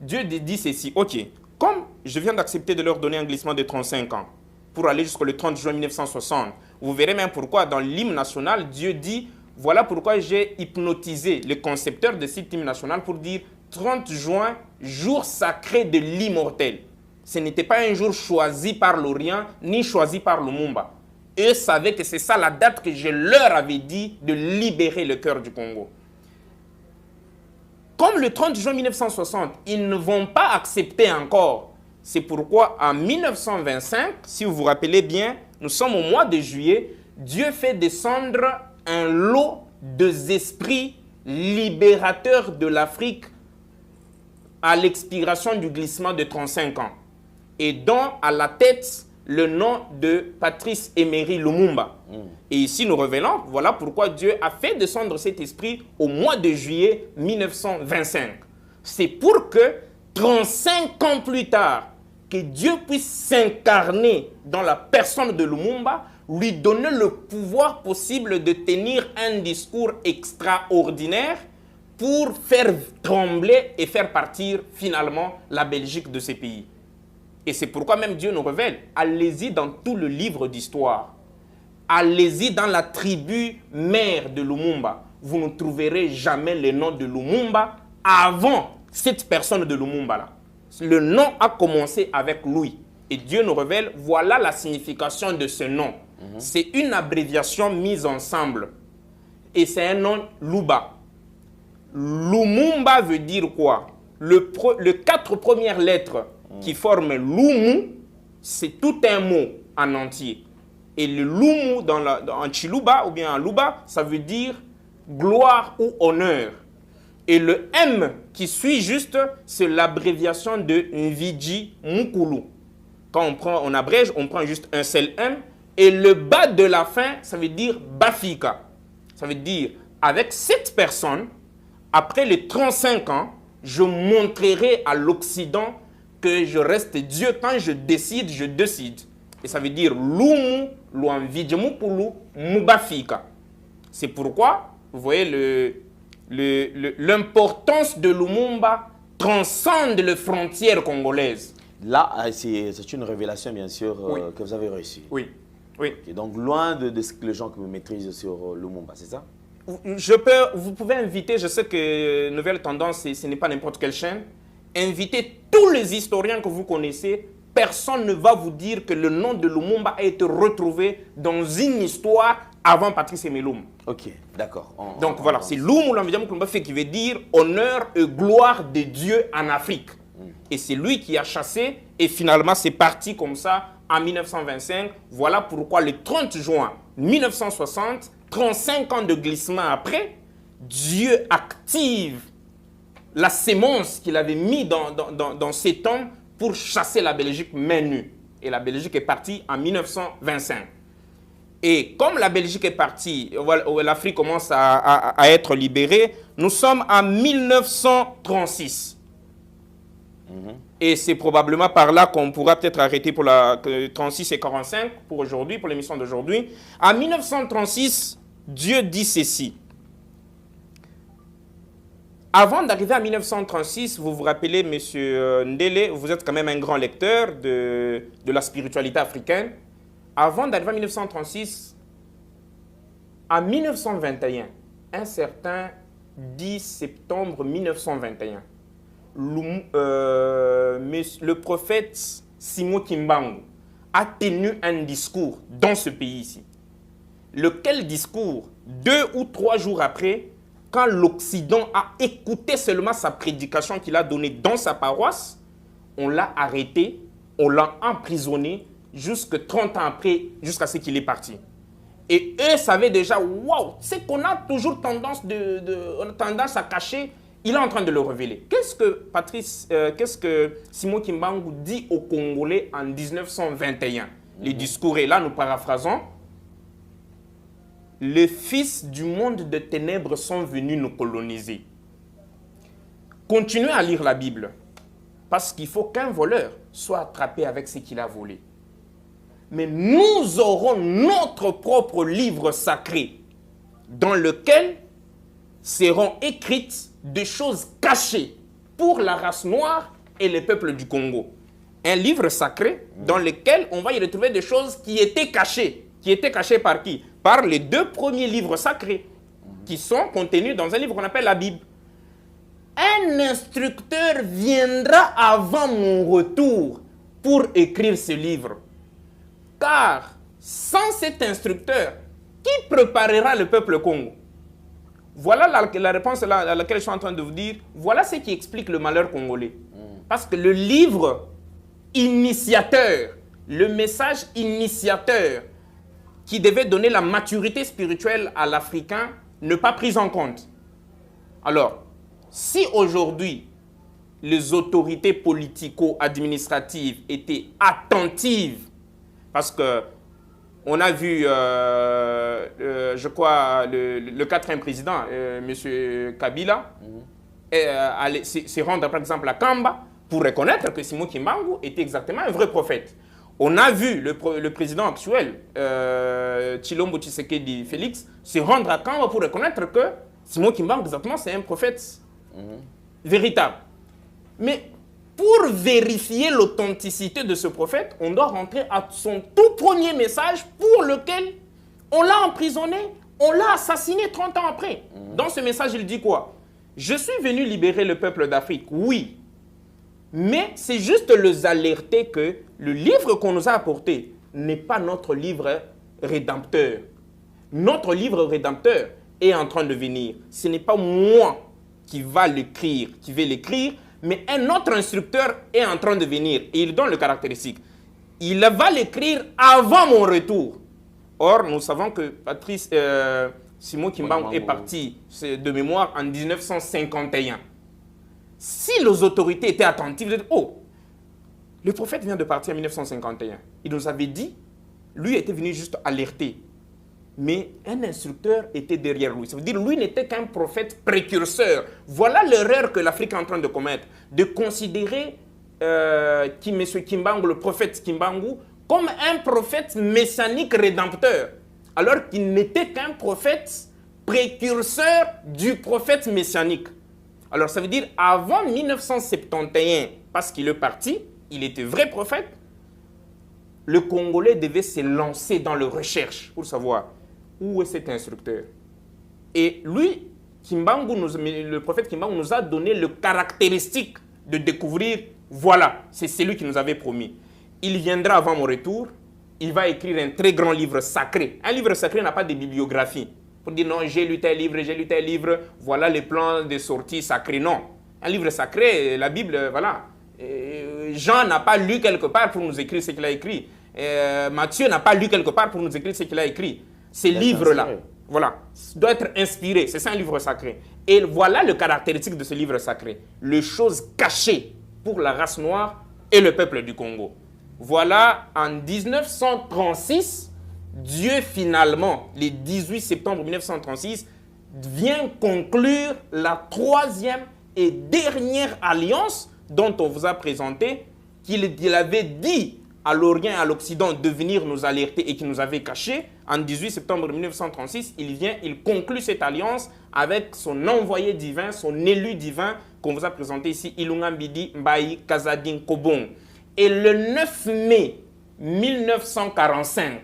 Dieu dit ceci, ok, comme je viens d'accepter de leur donner un glissement de 35 ans pour aller jusqu'au 30 juin 1960, vous verrez même pourquoi dans l'hymne national, Dieu dit, voilà pourquoi j'ai hypnotisé le concepteur de cet hymne national pour dire 30 juin, jour sacré de l'immortel. Ce n'était pas un jour choisi par l'Orient, ni choisi par le Lumumba. Eux savaient que c'est ça la date que je leur avais dit de libérer le cœur du Congo. Comme le 30 juin 1960, ils ne vont pas accepter encore. C'est pourquoi en 1925, si vous vous rappelez bien, nous sommes au mois de juillet, Dieu fait descendre un lot d'esprits libérateurs de l'Afrique à l'expiration du glissement de 35 ans. Et dont à la tête le nom de Patrice Emery Lumumba. Et ici nous révélons, voilà pourquoi Dieu a fait descendre cet esprit au mois de juillet 1925. C'est pour que 35 ans plus tard, que Dieu puisse s'incarner dans la personne de Lumumba, lui donner le pouvoir possible de tenir un discours extraordinaire pour faire trembler et faire partir finalement la Belgique de ces pays. Et c'est pourquoi même Dieu nous révèle, allez-y dans tout le livre d'histoire. Allez-y dans la tribu mère de Lumumba. Vous ne trouverez jamais le nom de Lumumba avant cette personne de Lumumba-là. Le nom a commencé avec lui. Et Dieu nous révèle, voilà la signification de ce nom. C'est une abréviation mise ensemble. Et c'est un nom Luba. Lumumba veut dire quoi? Les 4 premières lettres qui forment Lumu, c'est tout un mot en entier. Et le Lumu en Chiluba ou bien en Luba, ça veut dire gloire ou honneur. Et le M qui suit juste, c'est l'abréviation de Nviji Mukulu. Quand on abrège, on prend juste un seul M. Et le bas de la fin, ça veut dire Bafika. Ça veut dire, avec cette personne, après les 35 ans, je montrerai à l'Occident que je reste Dieu. Quand je décide, je décide. Et ça veut dire Lumu, Luanviji Mukulu, Mubafika. C'est pourquoi, vous voyez, l'importance de Lumumba transcende les frontières congolaises. Là, c'est une révélation, bien sûr, que vous avez reçue. Oui, oui. Et donc, loin de ce que les gens que vous maîtrisent sur Lumumba, c'est ça? Vous pouvez inviter, je sais que Nouvelle Tendance, ce n'est pas n'importe quelle chaîne, invitez tous les historiens que vous connaissez. Personne ne va vous dire que le nom de Lumumba a été retrouvé dans une histoire avant Patrice Emeloum. Ok, d'accord. Donc voilà, c'est Lumumba qui veut dire honneur et gloire de Dieu en Afrique. Et c'est lui qui a chassé, et finalement c'est parti comme ça en 1925. Voilà pourquoi le 30 juin 1960, 35 ans de glissement après, Dieu active la sémence qu'il avait mis dans ses tombes pour chasser la Belgique main nue. Et la Belgique est partie en 1925. Et comme la Belgique est partie, l'Afrique commence à être libérée, nous sommes en 1936. Et c'est probablement par là qu'on pourra peut-être arrêter pour la 36 et 45 pour aujourd'hui, pour l'émission d'aujourd'hui. En 1936, Dieu dit ceci. Avant d'arriver à 1936, vous vous rappelez, M. Ndele, vous êtes quand même un grand lecteur de la spiritualité africaine. Avant d'arriver à 1936, en 1921, un certain 10 septembre 1921, le prophète Simon Kimbangu a tenu un discours dans ce pays-ci. Lequel discours, 2 ou 3 jours après, quand l'Occident a écouté seulement sa prédication qu'il a donnée dans sa paroisse, on l'a arrêté, on l'a emprisonné, jusque 30 ans après, jusqu'à ce qu'il est parti. Et eux savaient déjà, waouh, c'est qu'on a toujours tendance à cacher. Il est en train de le révéler. Qu'est-ce que Simon Kimbangu dit aux Congolais en 1921? Le discours est là, nous paraphrasons. Les fils du monde de ténèbres sont venus nous coloniser. Continuez à lire la Bible, parce qu'il faut qu'un voleur soit attrapé avec ce qu'il a volé. Mais nous aurons notre propre livre sacré, dans lequel seront écrites des choses cachées pour la race noire et les peuples du Congo. Un livre sacré dans lequel on va y retrouver des choses qui étaient cachées. Qui étaient cachées par qui? Par les 2 premiers livres sacrés qui sont contenus dans un livre qu'on appelle la Bible. Un instructeur viendra avant mon retour pour écrire ce livre. Car sans cet instructeur, qui préparera le peuple Congo? Voilà la réponse à laquelle je suis en train de vous dire. Voilà ce qui explique le malheur congolais. Parce que le livre initiateur, le message initiateur qui devait donner la maturité spirituelle à l'Africain n'est pas pris en compte. Alors, si aujourd'hui les autorités politico-administratives étaient attentives, parce que on a vu, je crois, le 4e président, M. Kabila, se rendre par exemple à Kamba pour reconnaître que Simon Kimbangu était exactement un vrai prophète. On a vu le président actuel, Tshilombo Tshisekedi Félix, se rendre à Kamba pour reconnaître que Simon Kimbangu, exactement, c'est un prophète véritable. Mais pour vérifier l'authenticité de ce prophète, on doit rentrer à son tout premier message pour lequel on l'a emprisonné, on l'a assassiné 30 ans après. Dans ce message, il dit quoi? Je suis venu libérer le peuple d'Afrique, oui. Mais c'est juste les alerter que le livre qu'on nous a apporté n'est pas notre livre rédempteur. Notre livre rédempteur est en train de venir. Ce n'est pas moi qui vais l'écrire, mais un autre instructeur est en train de venir. Et il donne le caractéristique. Il va l'écrire avant mon retour. Or, nous savons que Simon Kimbangu est parti de mémoire en 1951. Si les autorités étaient attentives, ils disaient, oh, le prophète vient de partir en 1951. Il nous avait dit, lui était venu juste alerter. Mais un instructeur était derrière lui. Ça veut dire lui n'était qu'un prophète précurseur. Voilà l'erreur que l'Afrique est en train de commettre. De considérer M. Kimbangu, le prophète Kimbangu, comme un prophète messianique rédempteur. Alors qu'il n'était qu'un prophète précurseur du prophète messianique. Alors ça veut dire avant 1971, parce qu'il est parti, il était vrai prophète, le Congolais devait se lancer dans la recherche pour savoir où est cet instructeur. Et lui, le prophète Kimbangu nous a donné le caractéristique de découvrir, voilà, c'est celui qui nous avait promis. Il viendra avant mon retour, il va écrire un très grand livre sacré. Un livre sacré n'a pas de bibliographie. Pour dire non, j'ai lu tel livre, voilà les plans de sortie sacrés. Non. Un livre sacré, la Bible, voilà. Jean n'a pas lu quelque part pour nous écrire ce qu'il a écrit. Matthieu n'a pas lu quelque part pour nous écrire ce qu'il a écrit. Ces livres-là, voilà, doit être inspiré. C'est ça un livre sacré. Et voilà le caractéristique de ce livre sacré. Les choses cachées pour la race noire et le peuple du Congo. Voilà, en 1936, Dieu finalement, le 18 septembre 1936, vient conclure la troisième et dernière alliance dont on vous a présenté, qu'il avait dit à l'Orient et à l'Occident de venir nous alerter et qui nous avait caché. En 18 septembre 1936, il conclut cette alliance avec son envoyé divin, son élu divin qu'on vous a présenté ici, Ilunga Mbidi Mbayi Kazadin Kobong. Et le 9 mai 1945,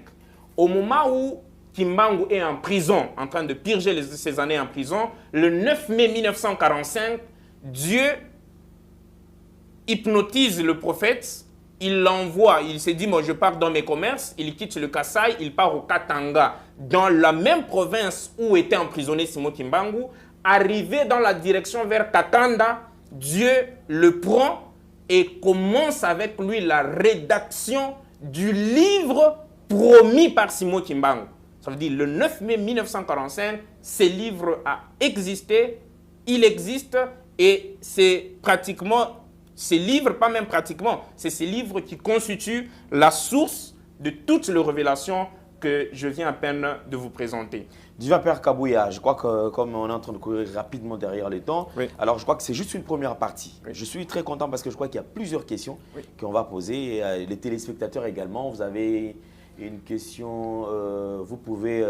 au moment où Kimbangu est en prison, en train de purger ses années en prison, le 9 mai 1945, Dieu hypnotise le prophète, il l'envoie, il s'est dit, moi je pars dans mes commerces, il quitte le Kasaï, il part au Katanga, dans la même province où était emprisonné Simon Kimbangu. Arrivé dans la direction vers Katanda, Dieu le prend et commence avec lui la rédaction du livre promis par Simon Kimbangu. Ça veut dire le 9 mai 1945, ce livre a existé, il existe et c'est pratiquement, ces livres, pas même pratiquement, c'est ces livres qui constituent la source de toutes les révélations que je viens à peine de vous présenter. Divin Père Kabouya, je crois que comme on est en train de courir rapidement derrière le temps, oui. Alors je crois que c'est juste une première partie. Oui. Je suis très content parce que je crois qu'il y a plusieurs questions oui. qu'on va poser. Les téléspectateurs également, vous avez une question, vous pouvez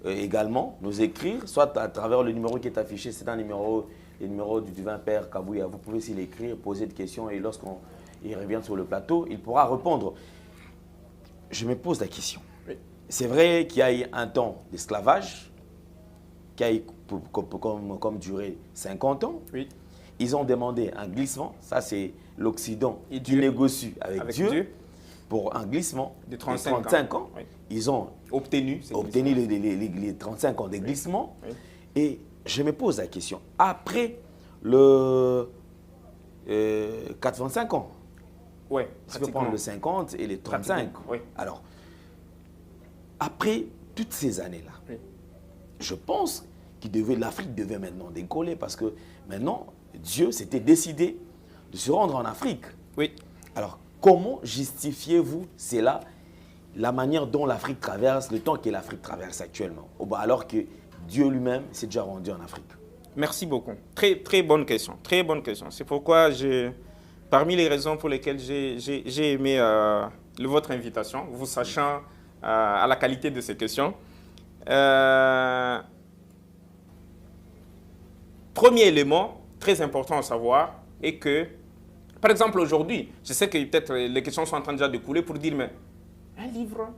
également nous écrire, soit à travers le numéro qui est affiché, c'est un numéro, le numéro du Divin Père Kabouya. Vous pouvez aussi l'écrire, poser des questions et lorsqu'on revient sur le plateau, il pourra répondre. Je me pose la question. Oui. C'est vrai qu'il y a eu un temps d'esclavage qui a eu comme durée 50 ans. Oui. Ils ont demandé un glissement. Ça, c'est l'Occident qui négocie avec Dieu pour un glissement de 35 ans. Oui. Ils ont obtenu les 35 ans de glissement. Oui. Et je me pose la question. Après le 85 ans, ouais, je peux prendre le 50 et les 35. Oui. Alors, après toutes ces années-là, oui. Je pense l'Afrique devait maintenant décoller parce que maintenant, Dieu s'était décidé de se rendre en Afrique. Oui. Alors, comment justifiez-vous cela, la manière dont l'Afrique traverse, le temps que l'Afrique traverse actuellement, alors que Dieu lui-même s'est déjà rendu en Afrique? Merci beaucoup. Très, très bonne question. Très bonne question. C'est pourquoi parmi les raisons pour lesquelles j'ai aimé votre invitation, vous sachant à la qualité de ces questions. Premier élément, très important à savoir est que, par exemple, aujourd'hui, je sais que peut-être les questions sont en train déjà de couler pour dire, mais un livre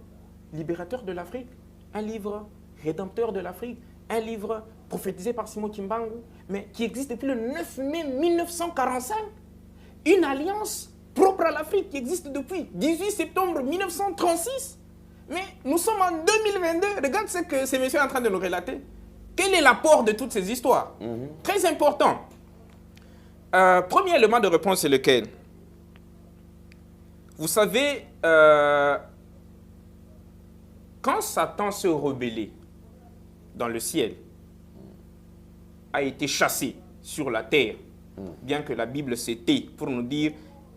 libérateur de l'Afrique, un livre rédempteur de l'Afrique, un livre prophétisé par Simon Kimbangu, mais qui existe depuis le 9 mai 1945, une alliance propre à l'Afrique qui existe depuis 18 septembre 1936. Mais nous sommes en 2022, regarde ce que ces messieurs sont en train de nous relater. Quel est l'apport de toutes ces histoires? Très important. Premier élément de réponse, c'est lequel? Vous savez, quand Satan se rebellait dans le ciel, a été chassé sur la terre, bien que la Bible se tait pour nous dire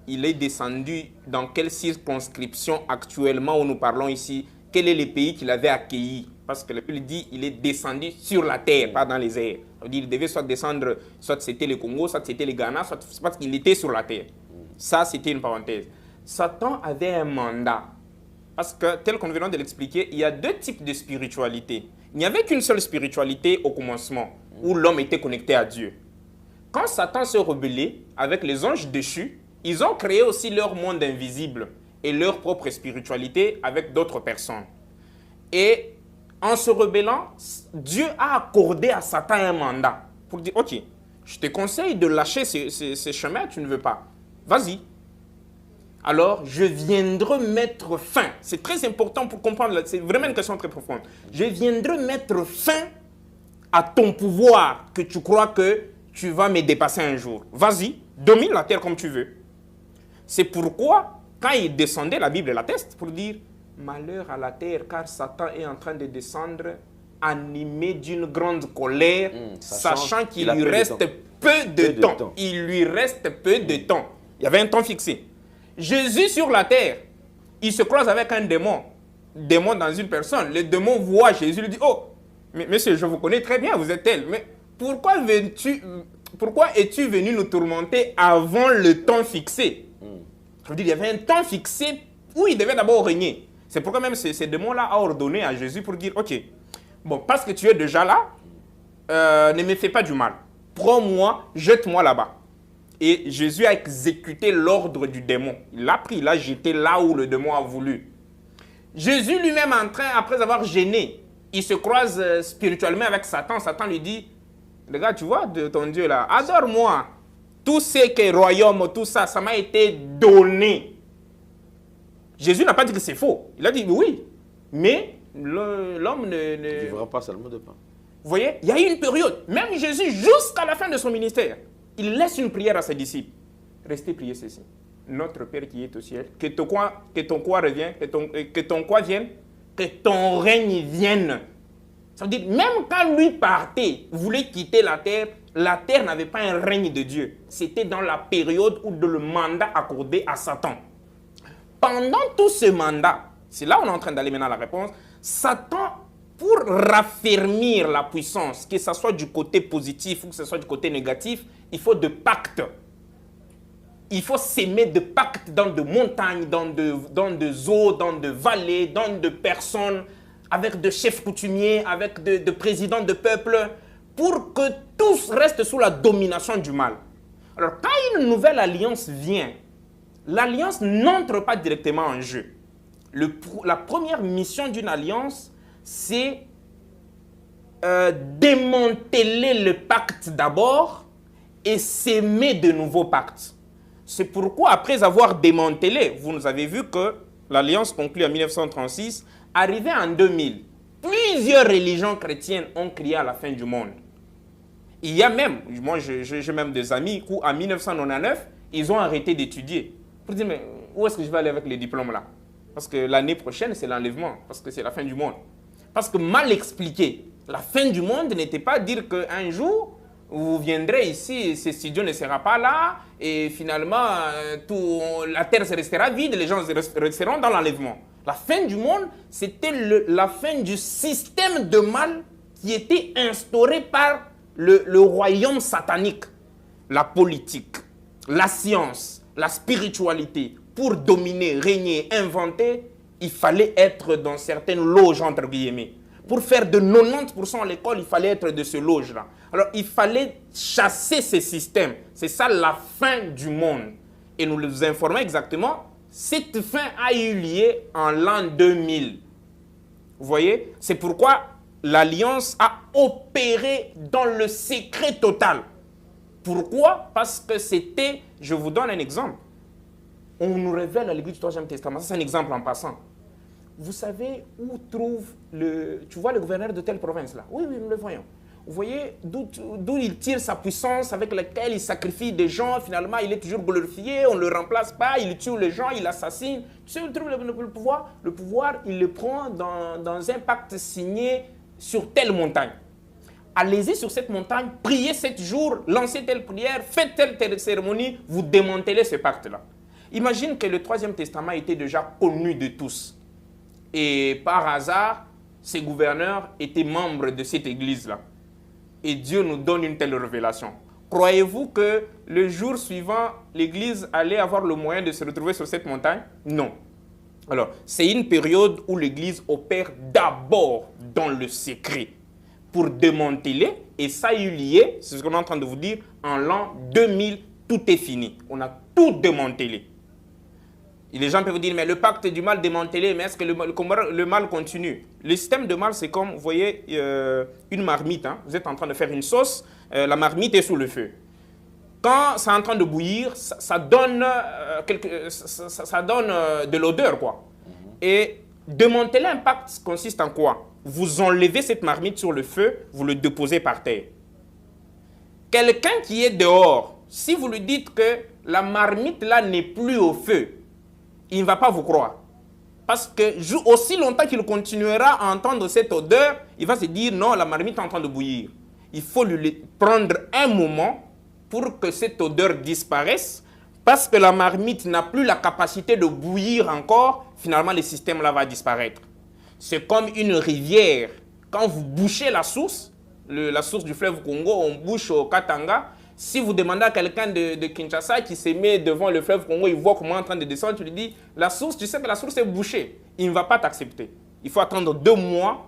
il est descendu dans quelle circonscription actuellement où nous parlons ici, quel est le pays qu'il avait accueilli. Parce que la Bible dit il est descendu sur la terre, pas dans les airs. Ça veut dire il devait soit descendre, soit c'était le Congo, soit c'était le Ghana, soit parce qu'il était sur la terre. Ça, c'était une parenthèse. Satan avait un mandat. Parce que, tel qu'on vient de l'expliquer, il y a deux types de spiritualité. Il n'y avait qu'une seule spiritualité au commencement, où l'homme était connecté à Dieu. Quand Satan s'est rebellé avec les anges déchus, ils ont créé aussi leur monde invisible et leur propre spiritualité avec d'autres personnes. Et en se rebellant, Dieu a accordé à Satan un mandat pour dire, ok, je te conseille de lâcher ces chemins, tu ne veux pas. Vas-y. Alors, je viendrai mettre fin. C'est très important pour comprendre, c'est vraiment une question très profonde. Je viendrai mettre fin à ton pouvoir que tu crois que tu vas me dépasser un jour. Vas-y, domine la terre comme tu veux. C'est pourquoi, quand il descendait, la Bible l'atteste pour dire « Malheur à la terre, car Satan est en train de descendre, animé d'une grande colère, sachant qu'il lui reste peu de temps. Il lui reste peu de temps. » Il y avait un temps fixé. Jésus sur la terre, il se croise avec un démon dans une personne. Le démon voit Jésus, lui dit « Oh, mais monsieur, je vous connais très bien, vous êtes tel, mais pourquoi es-tu venu nous tourmenter avant le temps fixé ?» Je veux dire, il y avait un temps fixé où il devait d'abord régner. C'est pourquoi même ce démon-là a ordonné à Jésus pour dire, ok, bon, parce que tu es déjà là, ne me fais pas du mal. Prends-moi, jette-moi là-bas. Et Jésus a exécuté l'ordre du démon. Il l'a pris, il l'a jeté là où le démon a voulu. Jésus lui-même en train, après avoir gêné, il se croise spirituellement avec Satan. Satan lui dit, regarde, tu vois, de ton Dieu là, adore-moi. Tout ce qui est royaume, tout ça, ça m'a été donné. Jésus n'a pas dit que c'est faux. Il a dit oui, mais l'homme ne vivra pas seulement de pain. Vous voyez, il y a eu une période, même Jésus, jusqu'à la fin de son ministère, il laisse une prière à ses disciples. Restez prier ceci. Notre Père qui est au ciel, que ton quoi revienne, que ton quoi vienne, que ton règne vienne. Ça veut dire, même quand lui partait, voulait quitter la terre n'avait pas un règne de Dieu. C'était dans la période où le mandat accordé à Satan. Pendant tout ce mandat, c'est là où on est en train d'aller maintenant à la réponse, Satan, pour raffermir la puissance, que ce soit du côté positif ou que ce soit du côté négatif, il faut de pactes. Il faut s'aimer de pactes dans de montagnes, dans de eaux, dans de vallées, dans de personnes, avec de chefs coutumiers, avec de présidents de peuples, pour que tous restent sous la domination du mal. Alors, quand une nouvelle alliance vient, l'alliance n'entre pas directement en jeu. La première mission d'une alliance, c'est démanteler le pacte d'abord et s'aimer de nouveaux pactes. C'est pourquoi, après avoir démantelé, vous nous avez vu que l'alliance conclue en 1936, arrivée en 2000, plusieurs religions chrétiennes ont crié à la fin du monde. Il y a même, moi j'ai même des amis où en 1999, ils ont arrêté d'étudier. Pour dire, mais où est-ce que je vais aller avec les diplômes là? Parce que l'année prochaine, c'est l'enlèvement, parce que c'est la fin du monde. Parce que mal expliqué, la fin du monde n'était pas dire qu'un jour, vous viendrez ici, ce studio ne sera pas là, et finalement, la terre restera vide, les gens resteront dans l'enlèvement. La fin du monde, c'était la fin du système de mal qui était instauré par le royaume satanique. La politique, la science, la spiritualité. Pour dominer, régner, inventer, il fallait être dans certaines loges, entre guillemets. Pour faire de 90% à l'école, il fallait être de ce loge-là. Alors, il fallait chasser ces systèmes. C'est ça la fin du monde. Et nous les informons exactement, cette fin a eu lieu en l'an 2000. Vous voyez? C'est pourquoi l'Alliance a opéré dans le secret total. Pourquoi? Parce que c'était, je vous donne un exemple. On nous révèle à l'église du Troisième Testament, ça c'est un exemple en passant. Vous savez où trouve tu vois le gouverneur de telle province là? Oui, oui, nous le voyons. Vous voyez d'où il tire sa puissance avec laquelle il sacrifie des gens, finalement il est toujours glorifié, on ne le remplace pas, il tue les gens, il assassine. Tu sais où il trouve le pouvoir? Le pouvoir, il le prend dans un pacte signé sur telle montagne. Allez-y sur cette montagne, priez 7 jours, lancez telle prière, faites telle cérémonie, vous démantelez ce pacte-là. Imagine que le Troisième Testament était déjà connu de tous. Et par hasard, ces gouverneurs étaient membres de cette église-là. Et Dieu nous donne une telle révélation. Croyez-vous que le jour suivant, l'église allait avoir le moyen de se retrouver sur cette montagne? Non. Alors, c'est une période où l'église opère d'abord dans le secret pour démanteler. Et ça a eu lieu, c'est ce qu'on est en train de vous dire, en l'an 2000, tout est fini. On a tout démantelé. Et les gens peuvent vous dire, mais le pacte du mal démantelé, mais est-ce que le mal continue? Le système de mal, c'est comme, vous voyez, une marmite. Hein? Vous êtes en train de faire une sauce, la marmite est sous le feu. Quand c'est en train de bouillir, ça donne de l'odeur, quoi. Et démanteler un pacte consiste en quoi? Vous enlevez cette marmite sur le feu, vous le déposez par terre. Quelqu'un qui est dehors, si vous lui dites que la marmite là n'est plus au feu, il ne va pas vous croire. Parce que aussi longtemps qu'il continuera à entendre cette odeur, il va se dire non, la marmite est en train de bouillir. Il faut lui prendre un moment pour que cette odeur disparaisse, parce que la marmite n'a plus la capacité de bouillir encore, finalement le système là va disparaître. C'est comme une rivière. Quand vous bouchez la source du fleuve Congo, on bouche au Katanga. Si vous demandez à quelqu'un de Kinshasa qui se met devant le fleuve Congo, il voit comment est en train de descendre, tu lui dis, la source, tu sais que la source est bouchée. Il ne va pas t'accepter. Il faut attendre 2 mois,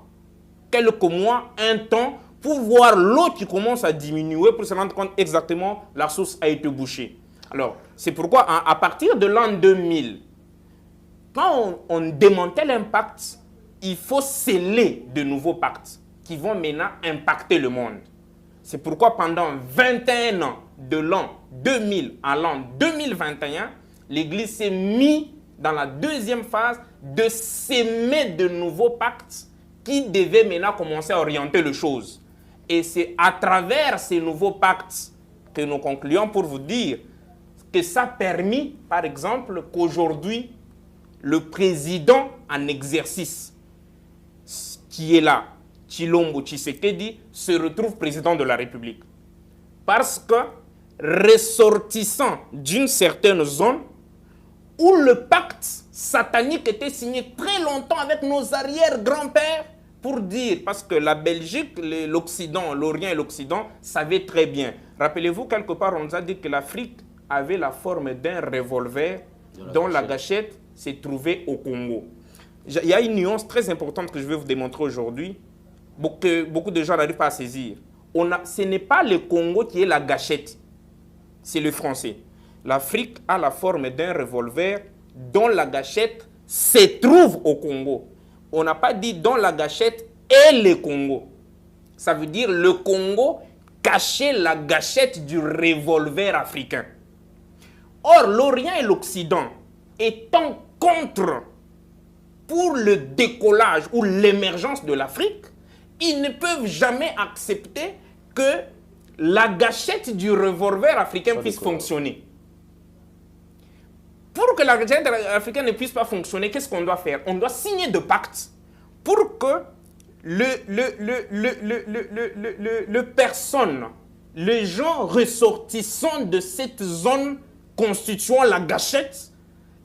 quelques mois, un temps, pour voir l'eau qui commence à diminuer, pour se rendre compte exactement la source a été bouchée. Alors, c'est pourquoi à partir de l'an 2000, quand on démantèle un pacte, il faut sceller de nouveaux pactes qui vont maintenant impacter le monde. C'est pourquoi pendant 21 ans, de l'an 2000 à l'an 2021, l'Église s'est mise dans la deuxième phase de s'aimer de nouveaux pactes qui devaient maintenant commencer à orienter les choses. Et c'est à travers ces nouveaux pactes que nous concluons pour vous dire que ça a permis, par exemple, qu'aujourd'hui, le président en exercice qui est là, Tshilombo Tshisekedi, se retrouve président de la République. Parce que, ressortissant d'une certaine zone où le pacte satanique était signé très longtemps avec nos arrière-grands-pères, pour dire, parce que la Belgique, l'Occident, l'Orient et l'Occident savaient très bien. Rappelez-vous, quelque part, on nous a dit que l'Afrique avait la forme d'un revolver dont la gâchette s'est trouvée au Congo. Il y a une nuance très importante que je vais vous démontrer aujourd'hui, que beaucoup de gens n'arrivent pas à saisir. Ce n'est pas le Congo qui est la gâchette, c'est le français. L'Afrique a la forme d'un revolver dont la gâchette se trouve au Congo. On n'a pas dit dont la gâchette est le Congo. Ça veut dire le Congo cachait la gâchette du revolver africain. Or, l'Orient et l'Occident étant contre pour le décollage ou l'émergence de l'Afrique, ils ne peuvent jamais accepter que la gâchette du revolver africain puisse fonctionner. Pour que la gâchette africaine ne puisse pas fonctionner, qu'est-ce qu'on doit faire? On doit signer de pactes pour que les gens ressortissant de cette zone constituant la gâchette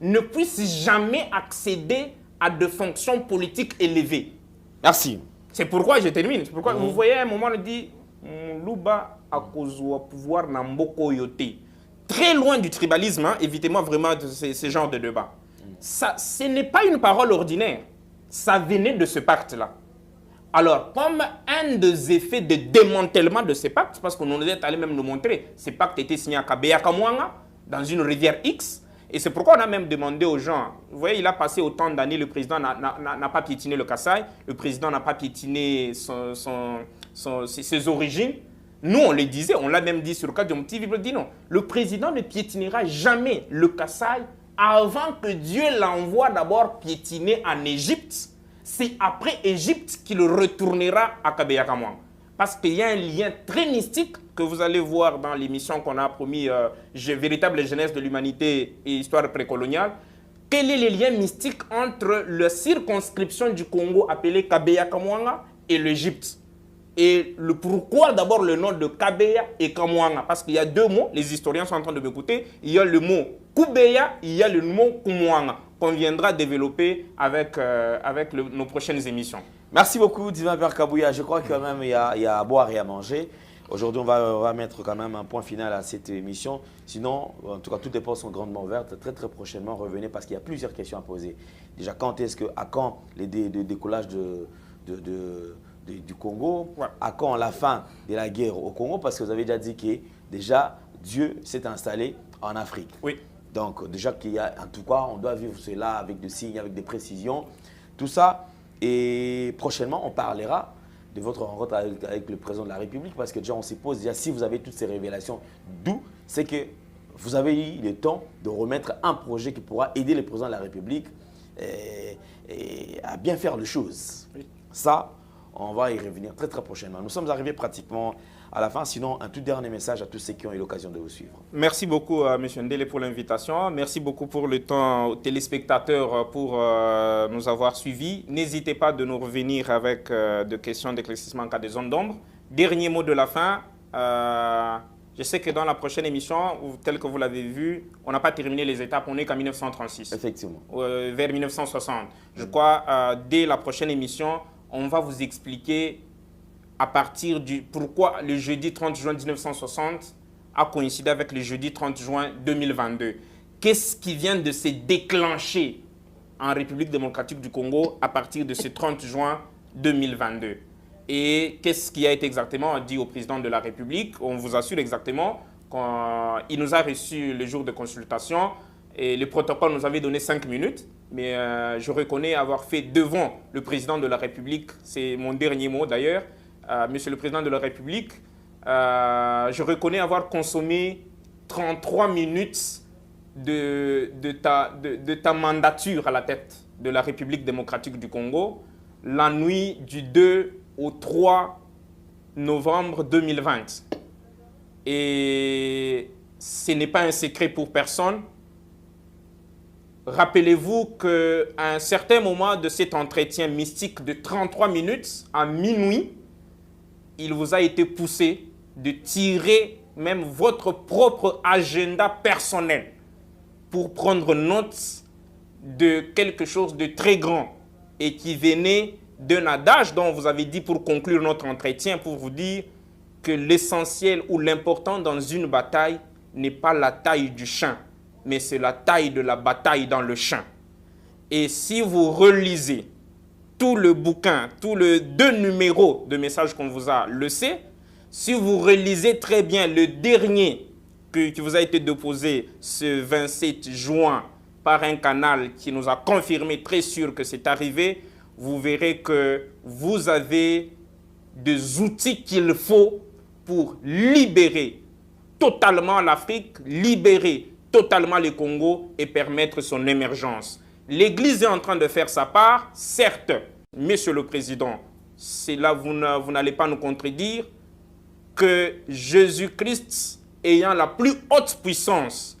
ne puissent jamais accéder à de fonctions politiques élevées. Merci. C'est pourquoi je termine. C'est pourquoi vous voyez à un moment on dit Luba a pouvoir Namboko Yote. Très loin du tribalisme, hein, évitez-moi vraiment de ce genre de débat. Ça, ce n'est pas une parole ordinaire. Ça venait de ce pacte-là. Alors, comme un des effets de démantèlement de ces pactes, parce qu'on nous est allé même nous montrer, ces pactes étaient signés à Kabeya Kamwanga, dans une rivière X, et c'est pourquoi on a même demandé aux gens, vous voyez, il a passé autant d'années, le président n'a pas piétiné le Kasaï, le président n'a pas piétiné ses origines. Nous, on le disait, on l'a même dit sur Kadiom TV, il dit non, le président ne piétinera jamais le Kasaï avant que Dieu l'envoie d'abord piétiner en Égypte. C'est après Égypte qu'il retournera à Kabeya Kamwanga. Parce qu'il y a un lien très mystique que vous allez voir dans l'émission qu'on a promis, Véritable jeunesse de l'humanité et histoire précoloniale. Quel est le lien mystique entre la circonscription du Congo appelée Kabeya Kamwanga et l'Égypte? Et pourquoi d'abord le nom de Kabeya et Kamwanga? Parce qu'il y a deux mots, les historiens sont en train de m'écouter. Il y a le mot Kubeya, il y a le mot Kumwanga, qu'on viendra développer avec nos prochaines émissions. Merci beaucoup, Divin Père Kabouya. Je crois quand même il y a à boire et à manger. Aujourd'hui, on va mettre quand même un point final à cette émission. Sinon, en tout cas, toutes les portes sont grandement ouvertes. Très, très prochainement, revenez parce qu'il y a plusieurs questions à poser. Déjà, à quand les décollages du Congo, ouais. À quand la fin de la guerre au Congo, parce que vous avez déjà dit que déjà Dieu s'est installé en Afrique. Oui. Donc déjà qu'il y a, en tout cas, on doit vivre cela avec des signes, avec des précisions, tout ça. Et prochainement, on parlera de votre rencontre avec le président de la République, parce que déjà on se pose déjà si vous avez toutes ces révélations, d'où c'est que vous avez eu le temps de remettre un projet qui pourra aider le président de la République et à bien faire les choses. Oui. Ça, on va y revenir très très prochainement. Nous sommes arrivés pratiquement à la fin. Sinon, un tout dernier message à tous ceux qui ont eu l'occasion de vous suivre. Merci beaucoup, M. Ndele, pour l'invitation. Merci beaucoup pour le temps aux téléspectateurs pour nous avoir suivis. N'hésitez pas de nous revenir avec des questions d'éclaircissement en cas de zone d'ombre. Dernier mot de la fin. Je sais que dans la prochaine émission, tel que vous l'avez vu, on n'a pas terminé les étapes, on n'est qu'en 1936. Effectivement. Vers 1960. Je crois, dès la prochaine émission, on va vous expliquer à partir du pourquoi le jeudi 30 juin 1960 a coïncidé avec le jeudi 30 juin 2022. Qu'est-ce qui vient de se déclencher en République démocratique du Congo à partir de ce 30 juin 2022? Et qu'est-ce qui a été exactement dit au président de la République? On vous assure exactement qu'il nous a reçus le jour de consultation et le protocole nous avait donné 5 minutes. Mais je reconnais avoir fait devant le président de la République, c'est mon dernier mot d'ailleurs, Monsieur le Président de la République, je reconnais avoir consommé 33 minutes de ta mandature à la tête de la République démocratique du Congo, la nuit du 2 au 3 novembre 2020. Et ce n'est pas un secret pour personne. Rappelez-vous qu'à un certain moment de cet entretien mystique de 33 minutes, à minuit, il vous a été poussé de tirer même votre propre agenda personnel pour prendre note de quelque chose de très grand et qui venait d'un adage dont vous avez dit pour conclure notre entretien, pour vous dire que l'essentiel ou l'important dans une bataille n'est pas la taille du champ, mais c'est la taille de la bataille dans le champ. Et si vous relisez tout le bouquin, tous les 2 numéros de messages qu'on vous a laissés, si vous relisez très bien le dernier qui vous a été déposé ce 27 juin par un canal qui nous a confirmé très sûr que c'est arrivé, vous verrez que vous avez des outils qu'il faut pour libérer totalement l'Afrique, libérer totalement le Congo et permettre son émergence. L'Église est en train de faire sa part, certes, Monsieur le Président, c'est là vous n'allez pas nous contredire, que Jésus-Christ ayant la plus haute puissance,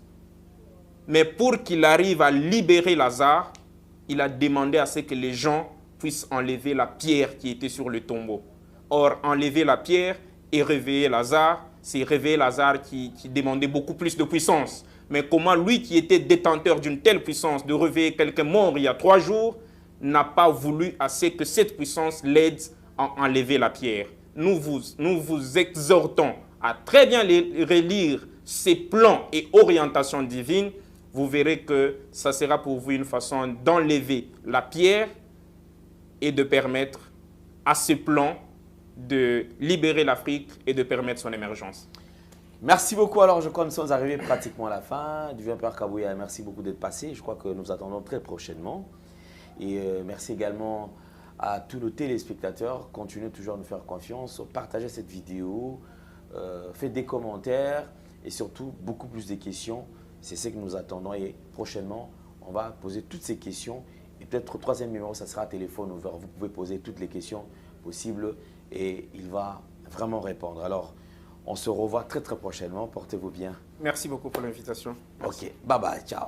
mais pour qu'il arrive à libérer Lazare, il a demandé à ce que les gens puissent enlever la pierre qui était sur le tombeau. Or, enlever la pierre et réveiller Lazare, c'est réveiller Lazare qui demandait beaucoup plus de puissance. Mais comment lui qui était détenteur d'une telle puissance de réveiller quelqu'un mort il y a 3 jours, n'a pas voulu assez que cette puissance l'aide à enlever la pierre. Nous vous exhortons à très bien relire ces plans et orientations divines. Vous verrez que ça sera pour vous une façon d'enlever la pierre et de permettre à ce plan de libérer l'Afrique et de permettre son émergence. Merci beaucoup. Alors, je crois que nous sommes arrivés pratiquement à la fin. Du Père Kabouya, merci beaucoup d'être passé. Je crois que nous attendons très prochainement. Et merci également à tous nos téléspectateurs. Continuez toujours à nous faire confiance. Partagez cette vidéo. Faites des commentaires. Et surtout, beaucoup plus de questions. C'est ce que nous attendons. Et prochainement, on va poser toutes ces questions. Et peut-être au troisième numéro, ça sera téléphone ouvert. Vous pouvez poser toutes les questions possibles. Et il va vraiment répondre. Alors, on se revoit très très prochainement. Portez-vous bien. Merci beaucoup pour l'invitation. Ok, bye bye, ciao.